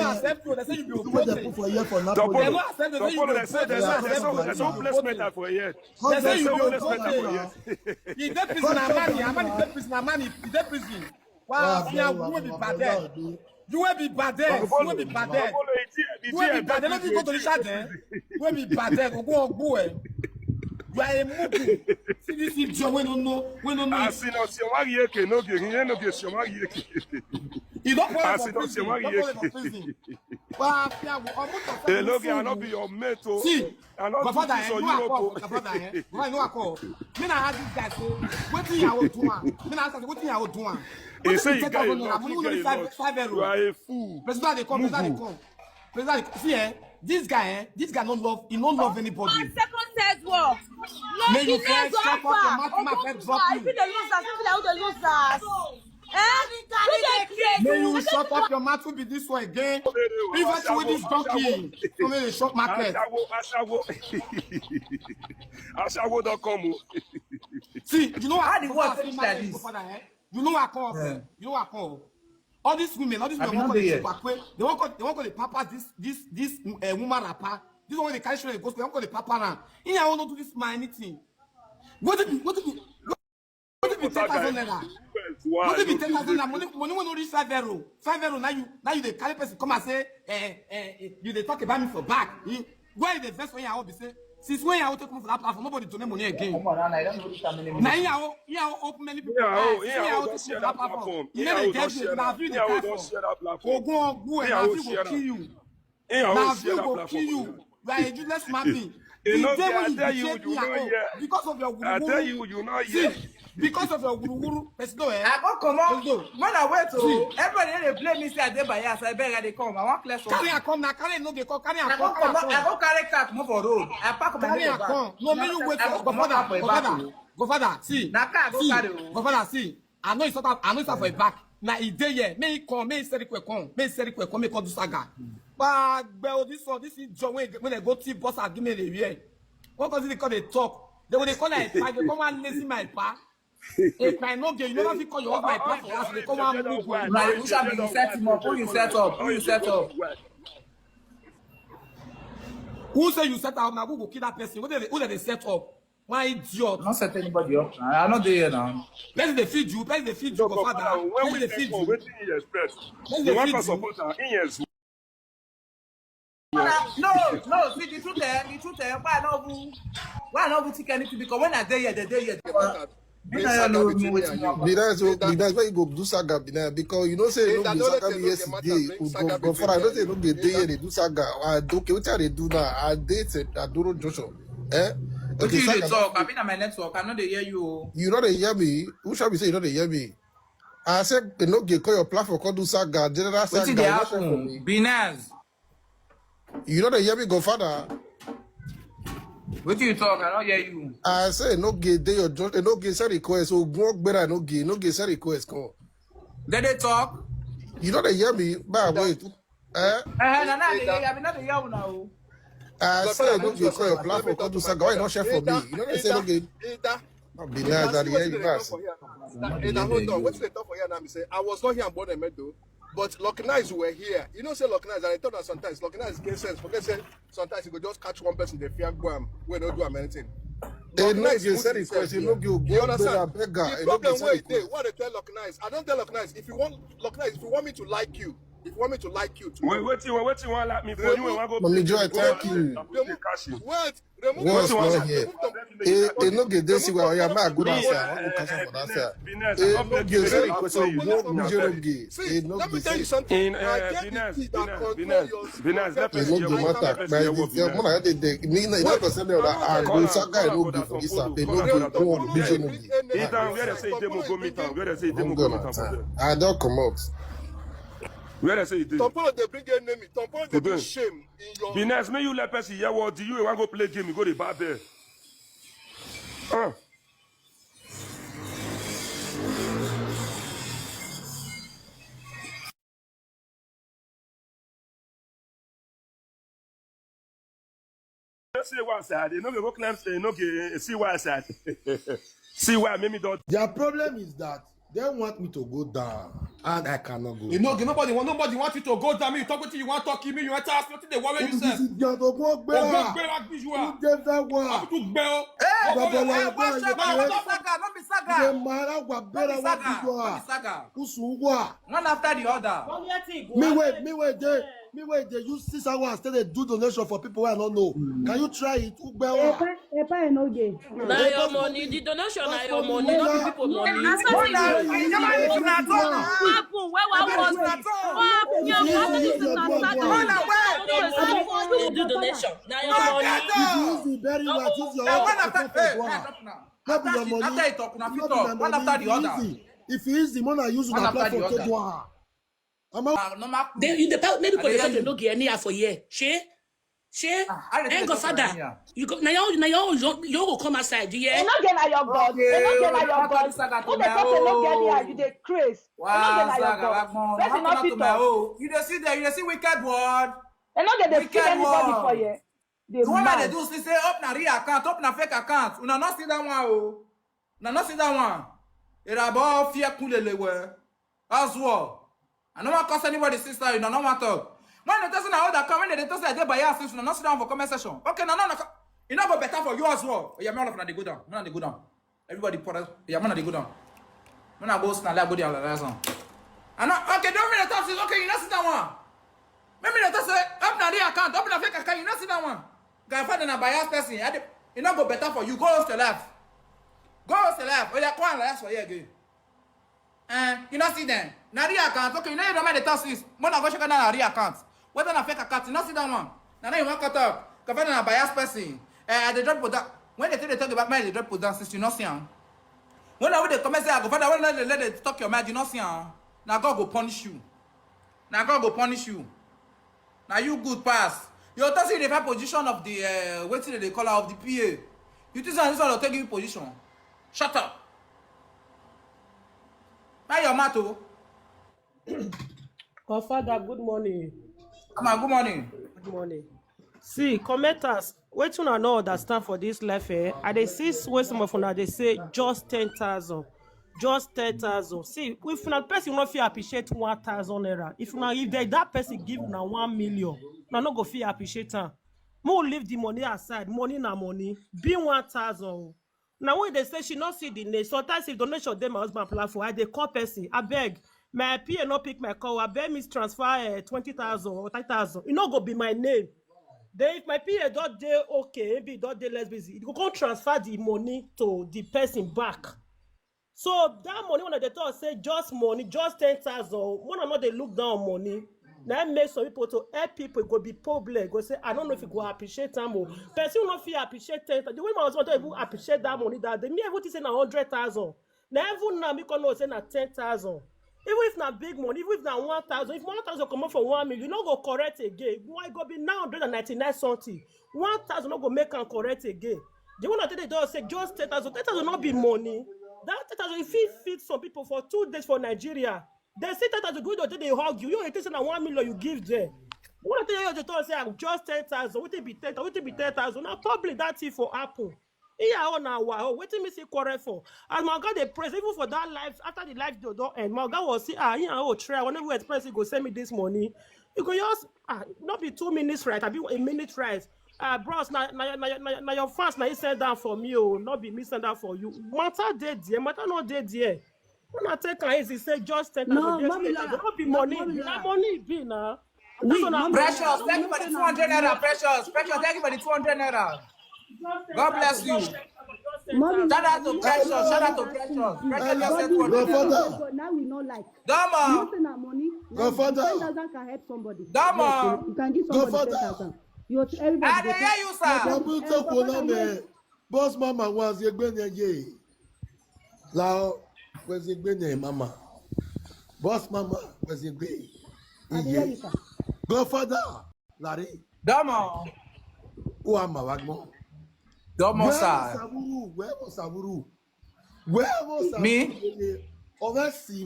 accept you. They say you be there's no placement for a year. They say you be placement. You dey prison and money dey prison and money. You dey prison. Wow, you will be bad. You will be bad. You will be bad. You will be bad. Let me go to the chat. You will be bad. Go. You are a movie. See this idiot when you know. I see no si marieke no ge rien no ge si marieke. You don't want to si marieke. Wa fia wo omo to. Eh no ge I not be your mate o. See. I not do this on Europe. Why no akọ? Me na have this guy say wetin ya wo do am. Me na ask wetin ya wo do am. He say you guy you are a fool. President they come. President see this guy don't love anybody. 1 second says what? May you first stop up your mouth, my friend drop you. May you shut up your mouth to be this way again. Even with this donkey, so may they shop market. Ashawo.com. See, you know how the world is like this. You know what I call. All these women want to papa this woman rapper. This one they carry show they go. They want to papa now. Here I want to do this man anything. What if it 10,000 naira? What if it 10,000 naira? Money when you reach 5 euro. 5 euro now you the carry person come and say you they talk about me for back. Why the first when you be say since when you take come for that platform nobody donate money again. Now you open many people. You take share that platform. You never get it. Now you the platform. Go kill you. Now you go kill you. You are a useless man. I tell you, you know because of your guru. I tell you, you know because of your guru. Let's go. I go come on. Man, I wait to everybody they play me say I dey by here. I beg they come. I want clear. Carry a come now. Carry no they come. Carry a come. I go carry car move for road. I pack my carry a come. No, me you wait for go father. See. Na car go carry. Go father. See. I know it's not for a back. Na ide here. May he come. May he say come. May he say come. May come do saga. But this is John when they go to boss and give me the year. What cause they call they talk? They when they call like they come and lazy my pa. If I no get, you never fit call your husband a for us. They come and move you. Now, who shall be set him up? Who you set up? Who you set up? Who say you set up? Now who go kill that person? Who they set up? My idiot. Not set anybody up. I'm not there now. Person they feed you. Person they feed you, father. When Person we they take feed for you. waiting in your express, Person the they one feed for you. support her in years. No, see the truth why not take anything because when I day here, the day here. That's why you go do saga because you know say no be saga be yesterday. Go for I don't say no be day they do saga. I don't care what they do now. I date I don't Joshua. Eh? Okay, you talk. I've been on my network. I know they hear you. You know they hear me. Who shall we say you know they hear me? I said you know get call your platform call do saga general saga. What did they happen? Binaz. You know they hear me, Godfather. What do you talk? I don't hear you. I say no get day your just no get send request. So work better no get send request come. Did they talk? You know they hear me, but wait. Nah, they hear you. I mean, not they hear you now. I say no get call your platform call do saga. Why not share for me? You know they say no get. Be nice at the end, you guys. Hold on. What's the talk for here now? Say I was not here on board the meadow. But Locknize were here. You know, say Locknize, and I thought that sometimes Locknize get sense. Forget say sometimes you could just catch one person, they fear Guam, we don't do anything. They no get send request, you understand? The problem where it is, what they tell Locknize, I don't tell Locknize, if you want Locknize, if you want me to like you, if you want me to like you, Wait, you want like me for you want go Mommy Joy, thank you. Wait, What's not here? They no get this where I am good answer. I want to cash for that sir. They no get send request, so what me no get. They no let me get tell you send. something. I get the that control your They no go matter. But the money they me not go send them that I go saga no go for this. They no go go vision no get. Where they say demo go meet am. Where they say demo go meet am. I don't come out. Where they say it is. Tompolo they bring enemy. Tompolo they bring shame in your. Be nice, may you let person hear what do you want go play game? You go the bar there. See what side? You know go claim say no see what side. See why maybe don't. Their problem is that they want me to go down and I cannot go. You know, nobody want you to go down. Me, you talk with you want talk me. You want to ask nothing. They worry yourself. One after the other. Me wait, they use 6 hours instead they do donation for people who I don't know. Can you try it? Now your money, the donation now your money, not the people money. Do donation. Now your money. If it is the money I use on the platform to do her. They no get any for year. Ain't Godfather. You go now you go come outside, yeah. You not get na your God. You not get na your God. Who the person no get here? You dey craze. You not get na your God. Person not fit talk. You dey see there. You dey see wicked word. You not get dey kill anybody for here. The one they do say up na real account, up na fake account. Una not see that one oh. Una not see that one. It about fear kulele we. That's what. I don't want to cause anybody sister. You don't want to talk. When the person now that come when they tell say they buy your sister, not sit down for comment section. Okay, no. You know go better for you as well. Yeah, man, they go down. Man, they go down. Everybody put us. Yeah, man, they go down. Man, I go stand like body on the lesson. And okay, don't read the top. Okay, you not sit down one. Maybe the top say up na the account, up na fake account. You not sit down one. Guy find a bias person. You know go better for you. Go to the left. Go to the left. Oh yeah, go on left for you again. You not see them. Na real account. Okay, you know you don't mind the taxes. When I go check na real account. Whether na fake account, you not see that one. Now you want cut up. Because when na bias person, they drop put that. When they talk about money, they drop put down since you not see them. When they come and say, I go father, when they let they talk your mind, you not see them. Now God go punish you. Now God go punish you. Now you good pass. You also see the first position of the what they call of the PA. You think this one will take you position. Shut up. Now your matter. Godfather, good morning. Good morning. Good morning. See, commenters, wait till I know understand for this life. I dey see where some of una they say just 10,000. Just 10,000. See, if una person not feel appreciate 1,000 naira, if that person give una 1 million, na no go feel appreciate am. More leave the money aside. Money na money. Be 1,000. Now when they say she not see the name, sometimes if donation them my husband platform, I dey call person. I beg, my PA not pick my call. I beg me transfer 20,000 or 30,000. It not go be my name. Then if my PA don't dey okay, maybe don't dey less busy, it go come transfer the money to the person back. So that money when they talk say just money, just 10,000. When I'm not they look down on money, that makes some people to help people go be public. Go say I don't know if you go appreciate that more. Person will not feel appreciate 10,000. The way my husband don't even appreciate that money that they me even say na 100,000. Now even now me can know say na 10,000. Even if na big money, even if na 1,000, if 1,000 come up for 1 million, you not go correct again. Why go be 999 something? 1,000 not go make and correct again. The one that they don't say just 10,000. 10,000 not be money. That 10,000 if it feeds some people for 2 days for Nigeria. They say 10,000 go to they hug you. You ain't say na 1 million you give them. One of the say I'm just 10,000. What it be 10,000? What it be 10,000? Now probably that's it for Apple. Yeah, on our wow. What me say quarrel for? And my God, they praise even for that life after the life they don't end. My God was say try. Whenever we express, he go send me this money. You go just not be 2 minutes right. I be a minute right. Bros, now your fans now you send down for me. Oh, not be me send down for you. Matter dead there. Matter not dead there. When I take easy, say just 10,000. No, Just mommy 10,000. Laura. Not be No, money. mommy Now Laura. money be now. Oui, That's mommy Precious, Laura. thank you for the 200 naira. Precious, thank you for the 200 naira. God bless you. Mommy Shout Laura, out to you know Precious. say Shout out money to has Precious. things Precious just but said the 200 way naira. they go now we not like. Dama. You know say na money. Like, Godfather. 10,000 can help somebody. Dama. Yes, so you can give somebody Godfather. 10,000. Everybody I go dey hear you, sir. Kabuto Koname. Boss mama was a gbenye. Lao was a gbenye mama. Boss mama was a gbenye. I dey hear you, sir. Godfather. Larry. Dama. Who am I, Wagmo? Dama, sir. Where was Savuru? Where was Savuru? Me? Oversee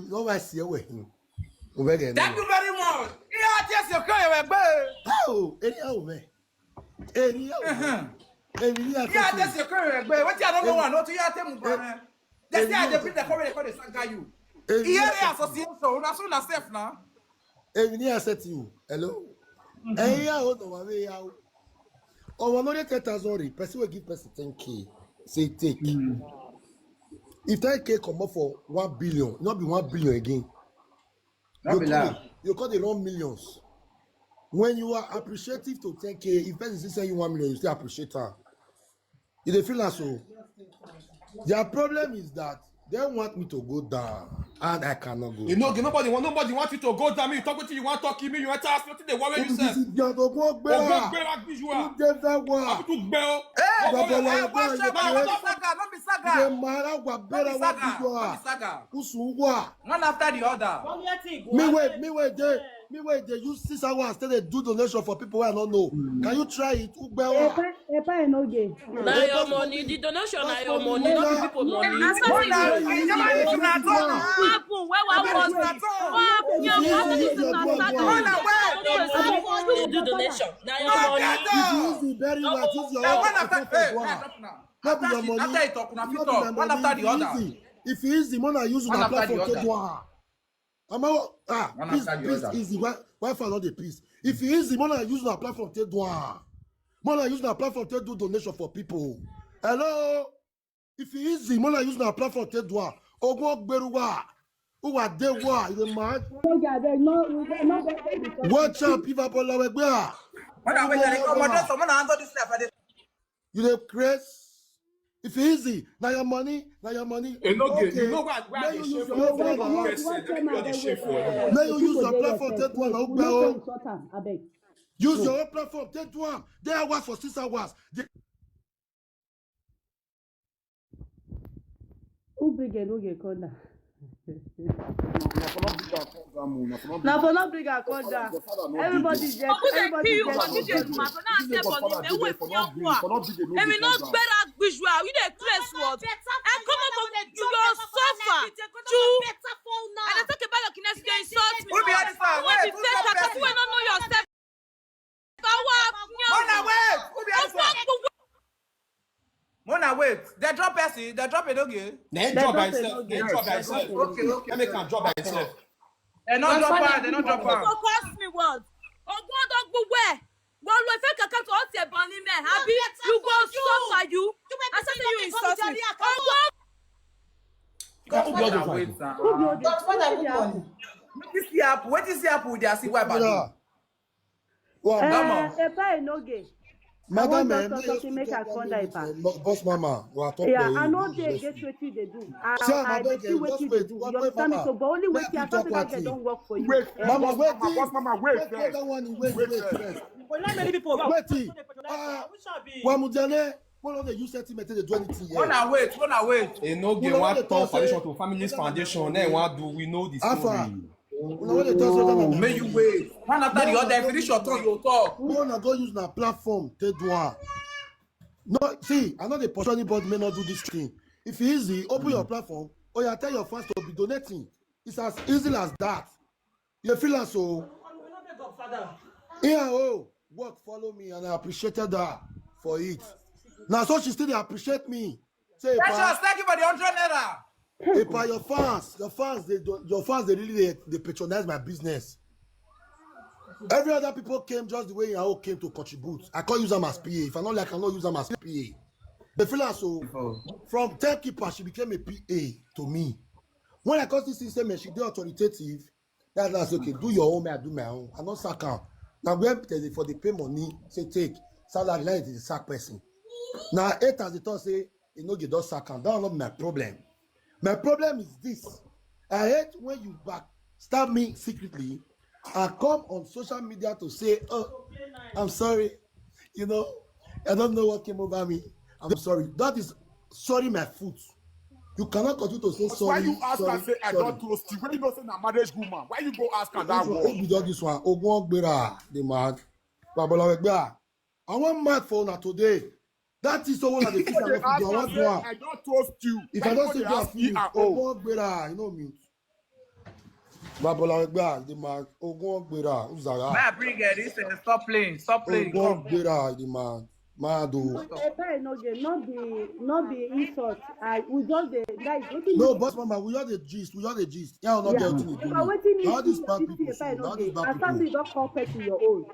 with him. Thank you very much. Yeah, just your car, Oh, anyhow, man. Anyhow. Yeah, just your car, what you don't know one, not to your team, brother. That's the idea the cover for the Saga you. Here they association, that's soon as safe now. I said to you, hello. Anyhow, no way out. Oh, one other 10,000, person will give person 10K. Say take. If 10K come up for 1 billion, not be 1 billion again. You call the wrong millions. When you are appreciative to 10K, if person is saying you 1 million, you still appreciate her. You dey feel like so. Their problem is that they want me to go down, and I cannot go. You know, nobody wants you to go down. You talk with you want to talk me. You want to ask nothing. They worry yourself. One after the other. Me wait, they use 6 hours till they do donation for people who I don't know. Can you try it? Epa enoge. Na your money, the donation na your money, not the people money. Happen where one was you do donation. Na your money. If you use the very right, use your own After you talk, one after the other. If you use the money I use on the platform, take one. Please, easy. Why for not the peace? If you use the money I use on the platform, take one. Money I use on the platform, take do donation for people. Hello? If you use the money I use on the platform, take one. Ogwo Beruwa. Who are they? What? You mad? Watch out, people. You the craze? If it's easy, now your money. Okay. You know why they shame for you? Now you use your platform, take one. Use your own platform, take one. They hours for 6 hours. Who bring a no corner? Now for not bring a corner. Everybody just. Everybody not better visual. You dey trace what? And come up from you your suffer. And I talk about your kinesi, you insult me. What the better? Because you don't know yourself. wait. They drop person. They drop it okay. Then They drop by drop itself. Enoge. Then drop by They drop itself. Okay, Enoge. okay. Let me can drop by itself. They not drop her. They not drop You her. go cost me what? Ogun dog gbogbo. Well, if I can to us your bunny man, happy you go suffer you. I said you insult me. Who be all those Wait, ones? Godfather, good morning. What is the apple? They are see why bad. Epa Enoge. I Madam, want doctor talking make I come that Epa. boss mama, we are talking. Yeah, I know they get wetin they do. Sir, I abeg, see wetin they do. You understand me? So, but only Make wetin you I thought talk that one don't work for you. Wait, mama, wait, boss mama, wait first. that one, wait first. But not many people. Wait, Wamujane, one of the use sentiment they do anything here. Wanna wait. Enoge want turn foundation to family's foundation. Then what do we know the story? May you wait. One after the other, finish your turn, you talk. Wanna go use na platform, take do am. No, see, I know the push anybody may not do this thing. If it's easy, open your platform, or you tell your fans to be donating. It's as easy as that. You feel like so. Yeah, work follow me, and I appreciated that for it. Now, so she still appreciate me. Say, Thank you for the 100 naira. Epa, your fans, they really they patronize my business. Every other people came just the way Yahoo came to contribute. I can't use them as PA. If I not like, I cannot use them as PA. They feel like so. From 10 keeper, she became a PA to me. When I got this system, she did authoritative. That's okay. Do your own, I do my own. I'm not sack her. Now, when for the pay money, say take salary, like it is a sack person. Now, 8 as the thought say, you know, you don't sack her. That's not my problem. My problem is this. I hate when you backstab me secretly. I come on social media to say, oh, I'm sorry. You know, I don't know what came over me. I'm sorry. That is sorry my foot. You cannot continue to say sorry. Why you ask sorry, and say I sorry. don't trust you? When you don't say na marriage woman, why you go ask her that Who one? be done this one? Ogun Ogbera, the man. Babola Wegba. I want mad for una today. That is the one that the fish are I going to I don't trust you. If I don't say that, Ogun Ogbera, you know me. Babola Wegba, the man. Ogun Ogbera, Uzara. Man, bring it. This stop playing. Ogun Ogbera, the man. Mado. Not be insult. We just the guys. No, boss mama, we are the gist. Yeah, I'm not getting it. All these bad people. All these bad people. After you don't compare to your own,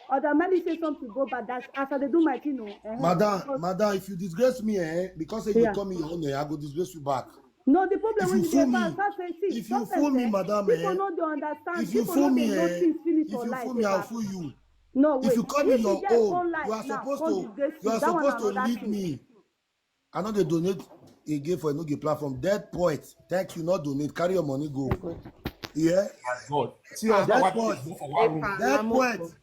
Other man say something go bad. That's after they do my thing, Madam, if you disgrace me, because you call me your own, I go disgrace you back. No, the problem if when you fool me, if you fool me, madam, people don't understand. If you fool me, I'll fool you. No, wait. If you call me your own, you are supposed to lead me. I know they donate again for a no platform. That point, thank you, not donate. Carry your money, go. Yeah. God. See, that point. That point.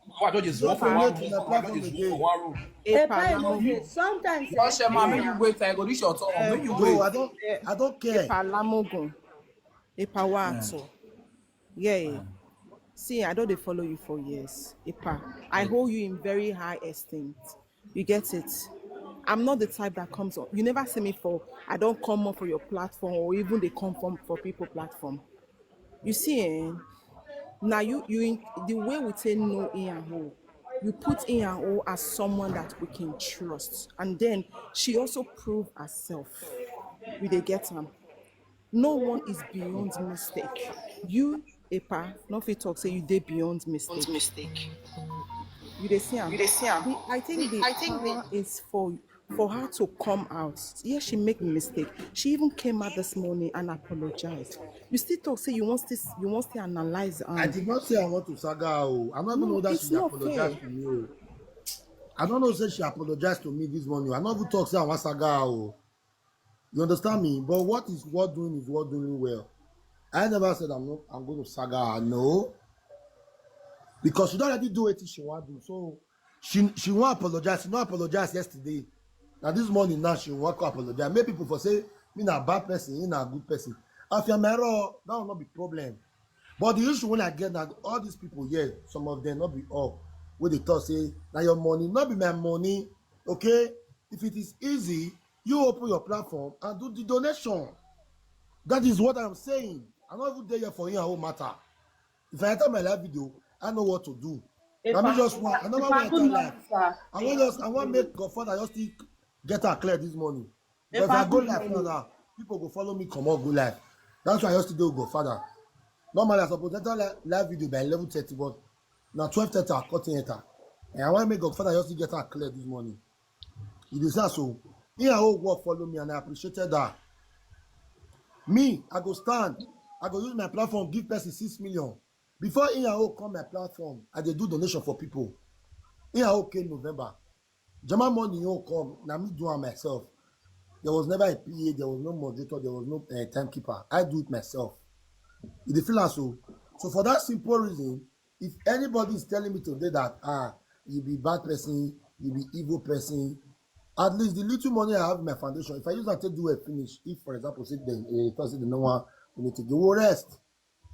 Sometimes. You wait. I go this your turn. You wait. I don't care. Yeah. See, I don't follow you for years. I hold you in very high esteem. You get it? I'm not the type that comes up. You never see me for, I don't come up for your platform or even they come from for people platform. You see, now you the way we say no in and O, you put in and O as someone that we can trust. And then she also proved herself. We they get them. No one is beyond mistake. You, Epa, not fit talk say you dey beyond mistake. You dey see am. I think the is for her to come out. Yes, she make a mistake. She even came out this morning and apologized. You still talk say you want to analyze. I did not say I want to Saga. I don't know that she apologized to me. I don't know say she apologized to me this morning. I not even talk say I want Saga. You understand me? But what is what doing well. I never said I'm going to Saga. No. Because she don't already do what she want to do. So she won't apologize. She not apologize yesterday. Now this morning now she won't apologize. Many people for say me not a bad person, me not a good person. If you're married, that will not be problem. But the issue when I get that all these people here, some of them not be all where they talk say now your money, not be my money. Okay? If it is easy, you open your platform and do the donation. That is what I'm saying. I'm not even there for you a whole matter. If I enter my live video, I know what to do. I mean just one. I never want to live. I want make Godfather just get her clear this morning. But if I go good live morning. now, people go follow me, come on, go live. That's why I used to do go father. Normally, I suppose that live video by 11:30, but now 12:30 I cut it. And I want to make Godfather just to get her clear this morning. It is that so. Here whole work follow me and I appreciated that. Me, I go stand, I go use my platform, give person 6 million. Before Iyaho come my platform, I dey do donation for people. Iyaho came November. Jama money won't come. Now me do it myself. There was never a PA, there was no moderator, there was no timekeeper. I do it myself. It feel like so. So for that simple reason, if anybody is telling me today that you be bad person, you be evil person, at least the little money I have in my foundation, if I use that to do a finish, if for example say the person no one we need to do rest.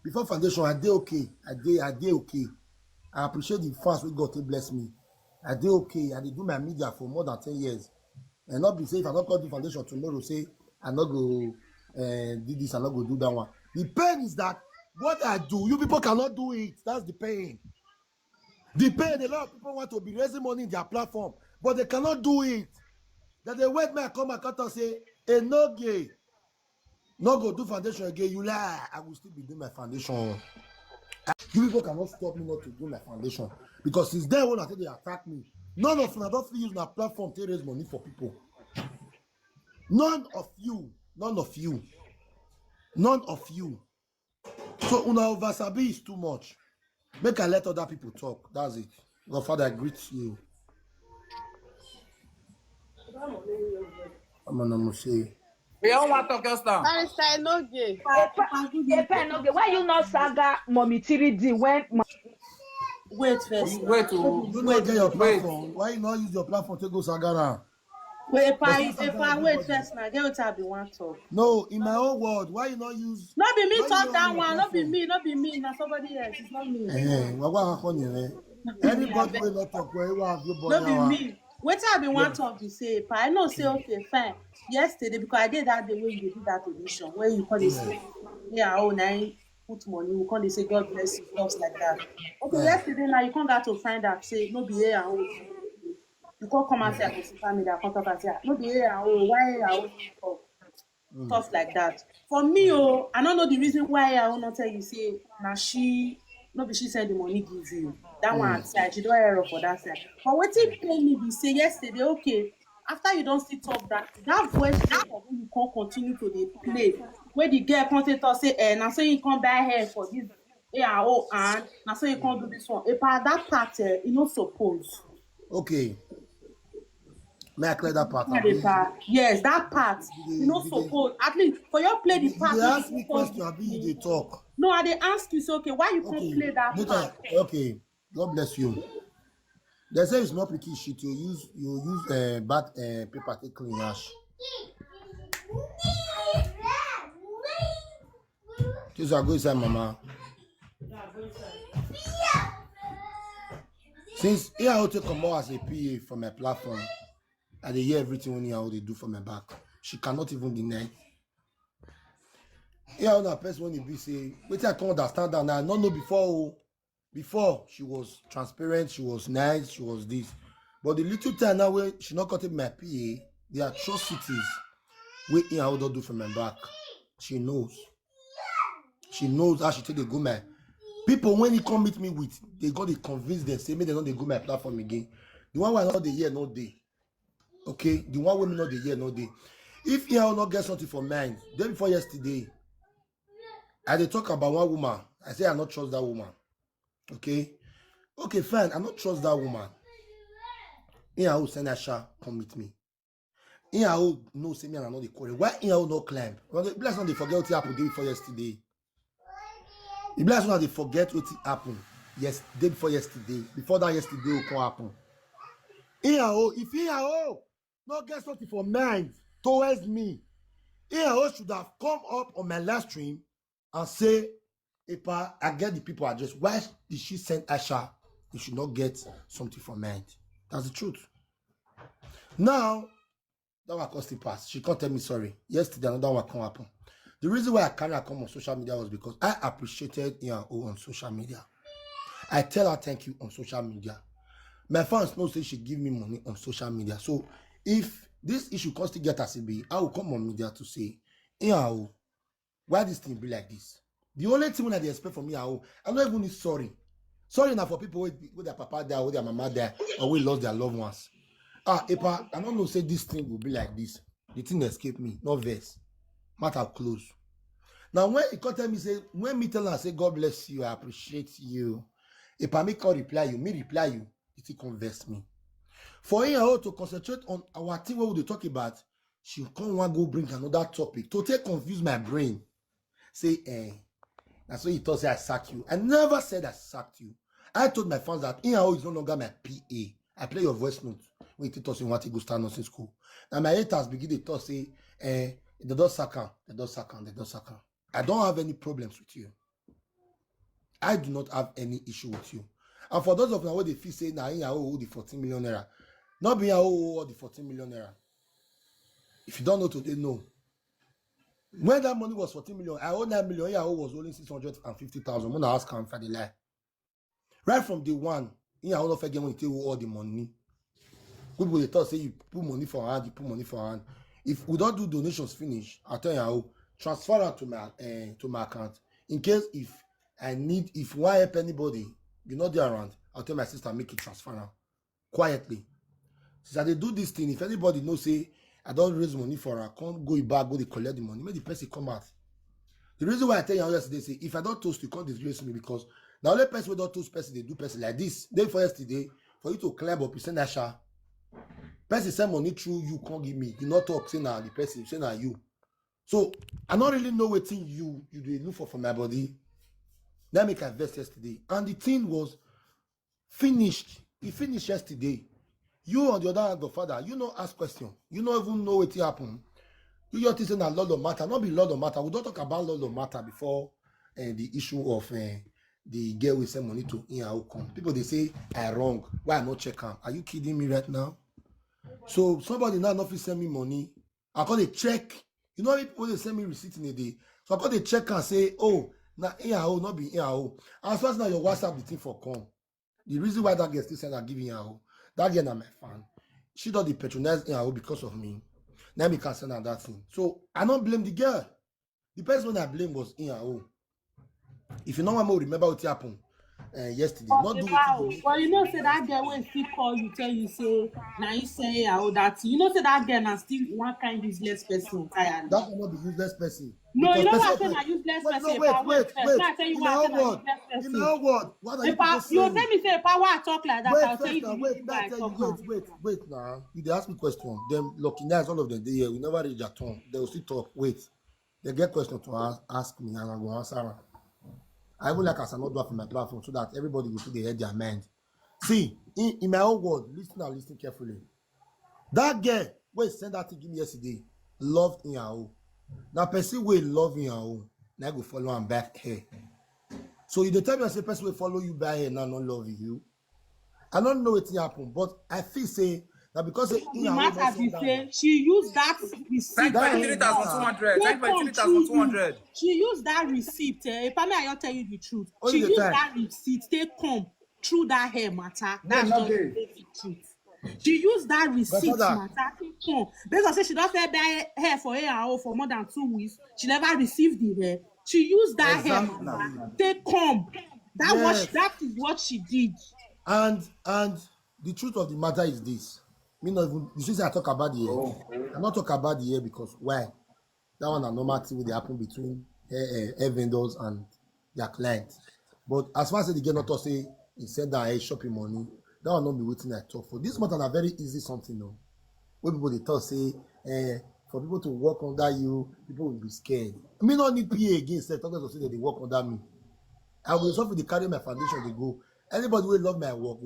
Before foundation, I did okay. I did okay. I appreciate the fans we got to bless me. I did okay. I did do my media for more than 10 years. And not be say if I not got the foundation tomorrow, say I not go do this, I not go do that one. The pain is that what I do, you people cannot do it. That's the pain. The pain, a lot of people want to be raising money in their platform, but they cannot do it. That they wait me, I come back and say, hey, no gay. No go do foundation again. You lie. I will still be doing my foundation. You people cannot stop me not to do my foundation. Because since then when I say they attack me, none of them don't use my platform to raise money for people. None of you. None of you. None of you. So una oversabi is too much. Make I let other people talk. That's it. Godfather, I greet you. I'm gonna say. We don't want to talk your stuff. Barrister no gay. Why you not Saga mommy 3D when Wait first. Wait, You not get your platform. Why you not use your platform to go Saga now? Wait, if I wait first now, get what I be want talk. No, in my own world, why you not use? Not be me talk that one. Not be me. Not be me. Now somebody else. It's not me. Anybody will not talk where you have your body. Not be me. Wait till I be want talk to say. But I know say okay fine. Yesterday because I did that day when you did that audition where you call say yeah oh now put money we call say God bless you stuff like that. Okay yesterday now you come back to find out say no be here and oh you can't come and say I go see family I come talk and say no be here and oh why I oh stuff like that. For me oh I don't know the reason why I will not tell you say now she no be she send the money give you that one side she don't error for that side. But what it pain me be say yesterday okay after you don't still talk that voice record wey you can't continue to dey play where the girl come say talk say now so you come buy hair for this ARO and now so you can't do this one that part you no suppose. Okay. May I clear that part? Yes, that part you no suppose at least for your play the part. You ask me question, I be you dey talk. No, I dey ask you say okay why you can't play that part? Okay, God bless you. They say it's not picky shit. You use bad paper to clean ash. Just go inside, mama. Since here I take come out as a PA for my platform, I dey hear everything when here they do for my back. She cannot even deny. Here other person when he be say, wait I can't understand that now. I don't know before. Before she was transparent, she was nice, she was this. But the little time now when she not cutting my PA, the atrocities we in how don't do for my back. She knows. She knows how she take the go my people when he come meet me with, they got to convince them, say me they don't they go my platform again. The one why not the year, no day. Okay, the one way me not the year, no day. If he will not get something for mine, day before yesterday, I they talk about one woman. I say I not trust that woman. Okay, fine. I not trust that woman. Iyaho send Asha come with me. Iyaho no say me and I know the quarrel. Why Iyaho no climb? Well, the bless not they forget what happened day before yesterday. The bless not they forget what happened day before yesterday. Before that yesterday will come happen. Iyaho, if Iyaho not get something for mind towards me, Iyaho should have come up on my last stream and say, Epa, I get the people address. Why did she send Asha? You should not get something from mind. That's the truth. Now, that one cost the pass. She can't tell me sorry. Yesterday, another one can't happen. The reason why I cannot come on social media was because I appreciated Iyaho on social media. I tell her thank you on social media. My fans know say she give me money on social media. So if this issue can still get as it be. I will come on media to say, Iyawo, why this thing be like this? The only thing that they expect from Iyawo, I don't even need sorry. Sorry now for people with their papa there, with their mama there, or we lost their loved ones. Epa, I don't know, say this thing will be like this. The thing escape me, not verse. Matter close. Now, when he tell me, say, when me tell her, say, God bless you, I appreciate you. Epa, me can reply you, me reply you, it converse me. For her to concentrate on our thing, what we talk about, she can't want go bring another topic to take confuse my brain. Say, that's why you thought say I sacked you. I never said I sacked you. I told my fans that Iyawo is no longer my PA. I play your voice note when you tell us you want to go start nursing school. Now my haters begin to talk say, they don't sack him, they don't sack him, they don't sack him. I don't have any problems with you. I do not have any issue with you. And for those of you what they feel say, now Iyawo the 14 million naira. Not being Iyawo the 14 million naira. If you don't know today, no. When that money was 14 million, I owe 9 million. Iyawo was only 650,000. When I ask him for the lie. Right from day one, Iyawo not forget when you take all the money. People they thought say you put money for hand, you put money for hand. If we don't do donations finish, I tell Iyawo, transfer it to my account. In case if I help anybody, you're not there around, I'll tell my sister make it transfer now. Quietly. Since they do this thing, if anybody knows say I don't raise money for her, I can't go back, go to collect the money, make the person come out. The reason why I tell you yesterday, say if I don't toast, you can't disgrace me because the only person who don't toast person, they do person like this. Then for yesterday, for you to climb up, you send Asha. Person send money through you, can't give me. You not talk, say now the person, say now you. So I don't really know what thing you do look for my body. That make I invest yesterday. And the thing was finished. It finished yesterday. You on the other hand, the father, you don't ask question. You don't even know what happened. You just think that lot of matter, not be lot of matter. We don't talk about lot of matter before the issue of the girl we send money to Iyawo come. People they say I wrong. Why I not check am? Are you kidding me right now? So somebody now not send me money. I call they check. You know people they send me receipt in a day. So I call they check and say, oh, now Iyawo not be Iyawo. As far as now your WhatsApp the thing for come. The reason why that girl still send and giving Iyawo. That girl not my fan. She don't patronize Iyawo because of me. Now me can send her that thing. So I don't blame the girl. The person I blame was Iyawo. If you know what more remember what happened yesterday. Not do it. Well, you know, say that girl when still call you, tell you say, now you say how that. You know, say that girl now still one kind useless person entirely. That cannot be useless person. No, you know person what I say now useless person. No, wait. I tell you what I say now useless person. In our word, what are you people saying? You tell me say power I talk like that. I'll tell you the reason why I talk now. Wait now. You they ask me question. Them lucky nice, all of them. They we never reach their turn. They will still talk. Wait. They get question to ask me and I go answer them. I would like as I not do it for my platform so that everybody will put their head their mind. See, in my own word, listen carefully. That girl, wait, send that to give me yesterday, loved Iyawo. Now, person will love Iyawo, now go follow him back here. So you tell me I say person will follow you back here now not love you. I don't know what happened, but I feel say that because the matter be say she used that receipt. 3,200. She used that receipt. If I may, I tell you the truth. She used that receipt. They come through that hair matter. That's just the basic truth. She used that receipt matter. Come because say she don't buy hair for Iyawo for more than 2 weeks. She never received the hair. She used that hair matter. They come. That is what she did. And the truth of the matter is this. Me not even you should say I talk about the hair. I not talk about the hair because why? That one a normal thing will happen between hair vendors and their clients. But as far as the girl not to say he said that I shopping money, that will not be waiting I talk for. This matter a very easy something though. When people they talk say for people to work under you, people will be scared. Me not need PA again, say talkers will say that they work under me. I will also they carry my foundation, they go. Anybody who love my work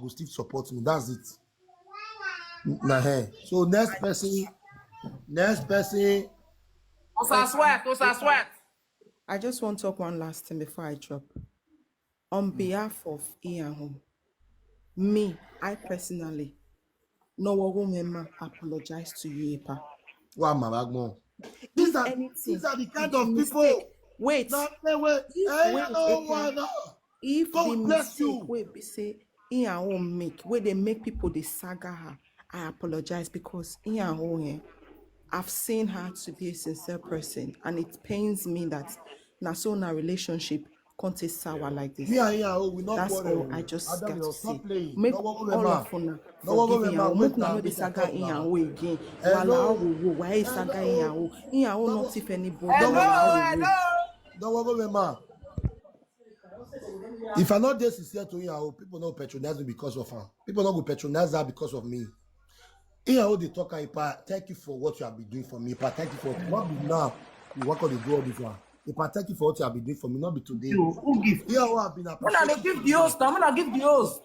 will still support me. That's it. Nah, hey. So next person. Sweat. I just want to talk one last thing before I drop. On behalf of Iyawo, me, I personally, no woman apologize to you, Epa. These are the kind of people. Wait. No, wait. If the mistake we say Iyawo make, where they make people the saga her, I apologize because I've seen her to be a sincere person, and it pains me that Nasona relationship can't take sour like this. Me and Iyawo, we not That's all I quarrel. just Adam, got to stop say. playing. Make No one all remember. of una No one forgive remember. Iyawo. Wait Make una now, know the make I saga talk now. Iyawo again. Hello. Why is saga Hello. Iyawo? Iyawo not thief anybody. Hello. No one remember. If I'm not this sincere to Iyawo, people don't patronize me because of her. People don't go patronize her because of me. Iyawo, they talk, Ipa, thank you for what you have been doing for me. Ipa, thank you for what be now. You work on the do all this one. Ipa, thank you for what you have been doing for me, not be today. Who give? Iyawo have been When appreciative. I give the host, I'm gonna give the host.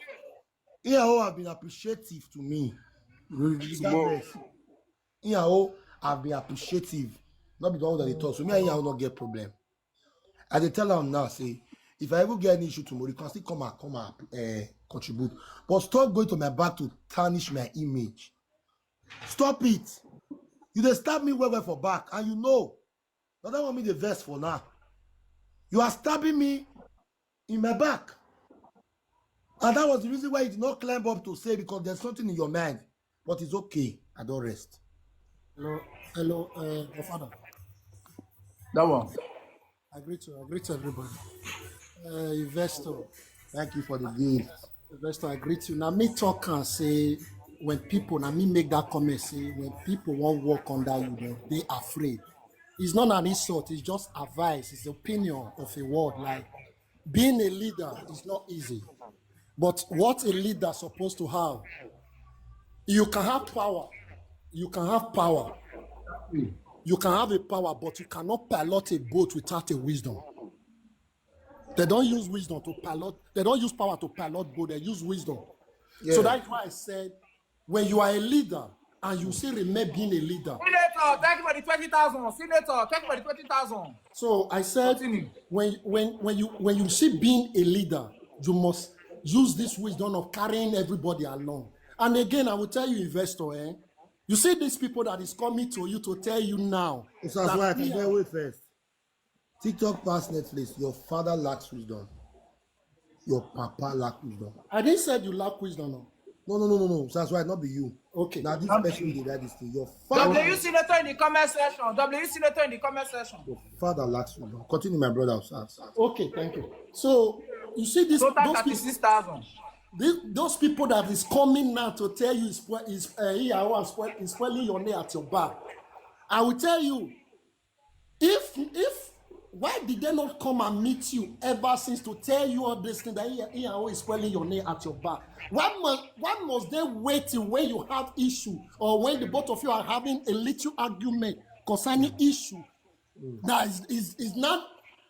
Iyawo have been appreciative to me. Regardless. Iyawo have been appreciative. Not be the one that they talk. So me and Iyawo not get problem. I dey tell am now, say, if I ever get any issue tomorrow, you can still come and contribute. But stop going to my back to tarnish my image. Stop it. You dey stab me well for back, and you know. Now that want me the verse for now. You are stabbing me in my back. And that was the reason why you did not climb up to say, because there's something in your mind. But it's okay. I don't rest. Hello, your father. That one. I greet everybody. Investor. Thank you for the gift. Investor, I greet you. Now me talk and say when people, now me make that comment, say when people won't work under you, they afraid. It's not an insult, it's just advice, it's the opinion of a word. Like being a leader is not easy. But what a leader supposed to have, you can have power. You can have power. You can have a power, but you cannot pilot a boat without a wisdom. They don't use wisdom to pilot. They don't use power to pilot boat. They use wisdom. Yeah. So that's why I said, when you are a leader and you still remain being a leader. Senator, thank you for the 20,000. Senator, thank you for the 20,000. So I said, when you see being a leader, you must use this wisdom of carrying everybody along. And again, I will tell you, investor, you see these people that is coming to you to tell you now. That's why I can get away first. TikTok past Netflix, your father lacks wisdom. Your papa lacks wisdom. I didn't say you lack wisdom. No. That's why not be you. Okay. Now this person did write this thing. Your father. W Senator in the comment section. W Senator in the comment section. Your father lacks wisdom. Continue, my brother. Okay, thank you. So you see this. Total 36,000. Those people that is coming now to tell you is spoiling your name at your back. I will tell you, if why did they not come and meet you ever since to tell you all this thing that is spoiling your name at your back? Why must they wait till when you have issue or when the both of you are having a little argument concerning issue that is not,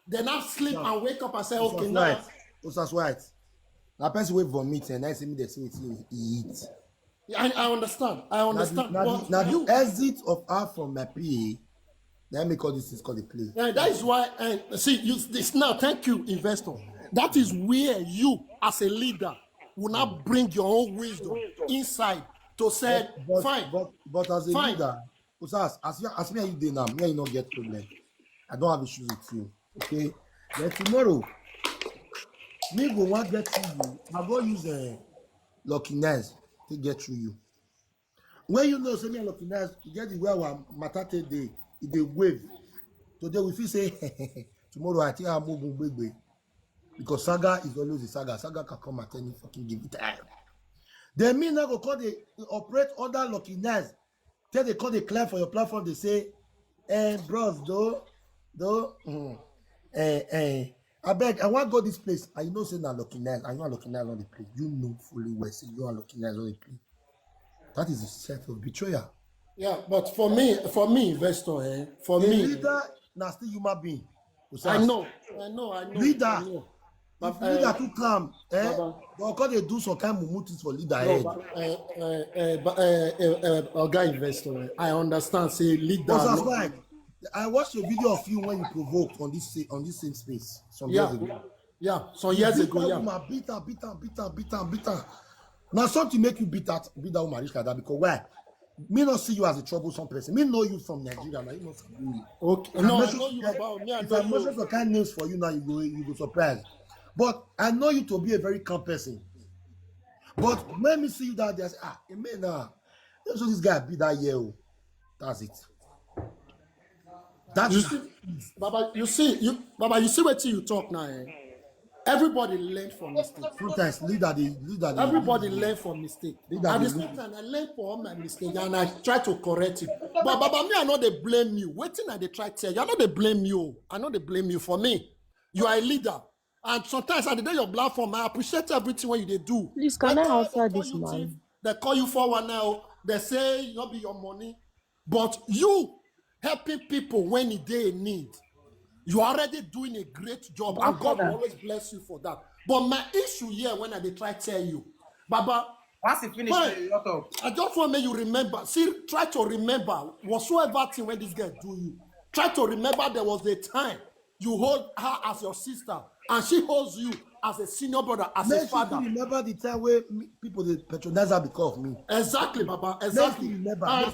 they not sleep and wake up and say, okay, now. That's right. That person wait for me and I see me the same thing he eats. I understand. Now the exit of her from my PA. Let me call this is called a play. Yeah, that is why, see, this now, thank you, investor. That is where you, as a leader, will not bring your own wisdom inside to say, fine. But as a leader, as me and you did now, me and you not get problem. I don't have issues with you. Okay? Then tomorrow, me go want get through you. I go use luckiness to get through you. When you know, say me luckiness, you get the way our matate day. If they wave today, we feel say tomorrow I think I'll move big because Saga is always the Saga. Saga can come at any fucking give it time. They mean now go call they operate under luckiness. Tell they call the client for your platform. They say, bros, I beg, I want to go this place. And you know say na luckiness. I know luckiness on the play. You know fully well say you are luckiness on the play. That is a self of betrayal. Yeah, but for me, investor, for me, leader, now still human being. I know. Leader, if leader too calm, but because they do some kind of mutis for leader head. Guy investor, I understand. Say leader. That's why I watched a video of you when you provoked on this same space some years ago. Yeah, some years ago. Yeah, beat her. Now something make you beat that woman like that because why? Me not see you as a troublesome person. Me know you from Nigeria. Now you know from me. Okay. No, I know you about me. If I mention some kind names for you now, you go surprised. But I know you to be a very calm person. But when me see you that there's man Let's show this guy be that year. Oh. That's it. That's You see, Baba, you see what you talk now. Eh? Everybody learn from mistake. sometimes leader Everybody learn from mistake. At the lead. same time, I learn from all my mistake and I try to correct it. But Baba, me, I know they blame you. Waiting, I they try to tell you. I know they blame you. I know they blame you for me. You are a leader. And sometimes at the day your platform, I appreciate everything what you they do. Please, can I answer this man? They call you forward now. They say you not be your money. But you helping people when they need. You are already doing a great job, and God will always bless you for that. But my issue here, when I try to tell you, Baba, once you finish, I just want to make you remember. See, try to remember whatsoever thing when this guy do you. Try to remember there was a time you hold her as your sister, and she holds you as a senior brother, as a father. Remember the time where people they patronize her because of me. Exactly, Baba. Exactly. Remember. Baba,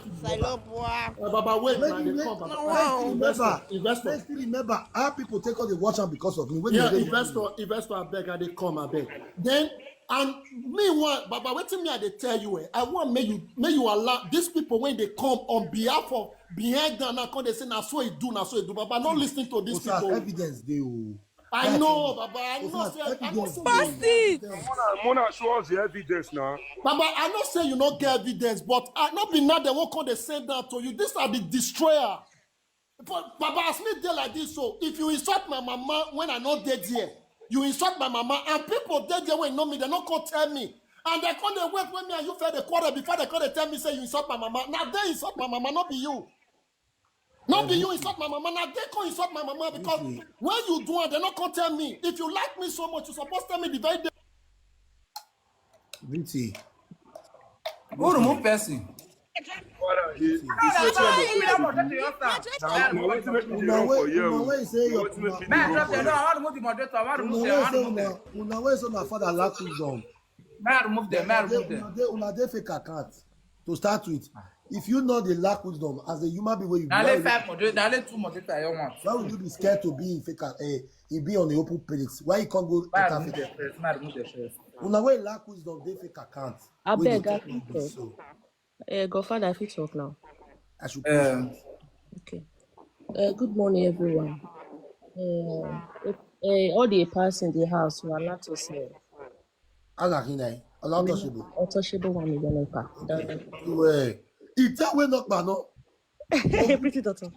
wait, man. They come, Baba. Investor. Remember, how people take all the watch out because of me. When Yeah, investor, I beg, and they come, I beg. Then, and meanwhile, Baba, wait till me, I tell you, I want may you allow these people when they come on behalf of behind them, now they say, now so it do, Baba, not listening to these people. Evidence, they I know, Baba. I know. Basti! Mona, show us the evidence now. Baba, I not say you not get evidence, but I not be now they won't come they send that to you. These are the destroyer. But Baba, as me there like this, so if you insult my mama when I not dead here, you insult my mama, and people dead there when know me, they not come tell me. And they come they wait when me and you fed the quarter before they come they tell me say you insult my mama. Now they insult my mama, not be you. Not be you insult my mama. Now they can't insult my mama because when you do it, they not come tell me. If you like me so much, you supposed to tell me the very day. Beauty. Who remove person? Father lack wisdom. Remove them. Una dey fake account to start with. If you know the lack wisdom as a human being, where you two moderators you want. Why would you be scared to be in fake? Be on the open place? Why you can't go? Una wey lack wisdom, dey fake account. I beg, I fit talk. Godfather, I fit talk now. I should. Okay. Good morning, everyone. All the parts in the house were allowed to say. Untouchable 1 million Well, it's that way not man. Pretty daughter.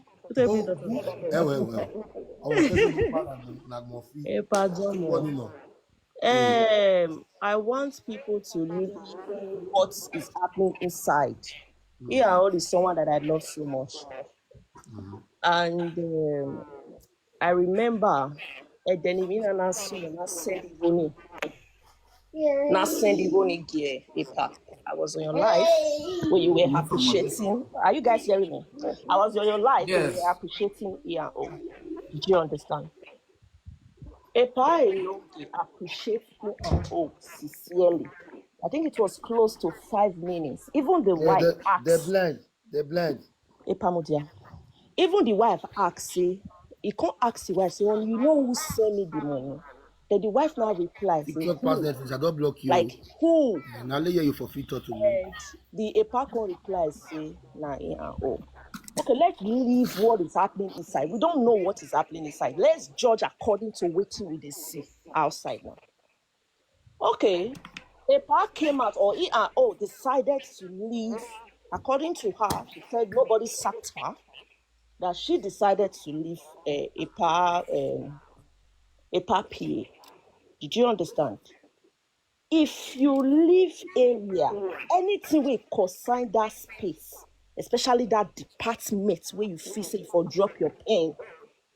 I want people to leave what is happening inside. Here is someone that I love so much. And I remember I was on your life when you were appreciating. Are you guys hearing me? I was on your life when you were appreciating ERO. Did you understand? I appreciate ERO sincerely. I think it was close to 5 minutes. Even the wife asked. They're blind. Even the wife asked, say, he can't ask the wife, say, well, you know who sent me the money? Then the wife now replies, I don't block you. Like, who? And I'll let you for free to me. And the EPA replies, say, nah, okay, let's leave what is happening inside. We don't know what is happening inside. Let's judge according to what we see outside now. Okay, EPA came out, or ERO decided to leave. According to her, she said nobody sacked her. That she decided to leave EPA PA. Did you understand? If you leave area, anything will consign that space, especially that department where you feel safe or drop your pen,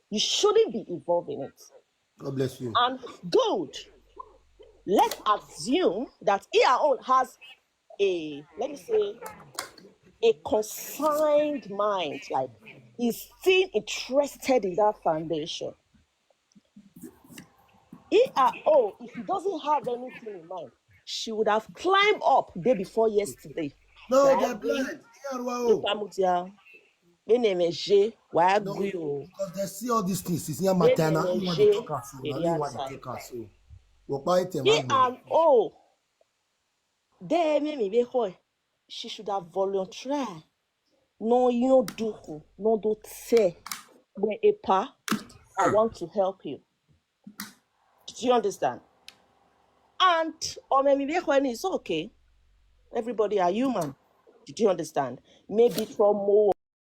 you shouldn't be involved in it. God bless you. And good. Let's assume that ERO has a, let me say, a consigned mind, like he's still interested in that foundation. ERO, if he doesn't have anything in mind, she would have climbed up day before yesterday. No, they're blind. No, because they see all these things. It's near Matana. she should have volunteered. No, you do, no, don't say, when a pa, I want to help you. Do you understand? And or maybe when it's okay, everybody are human. Did you understand? Maybe from more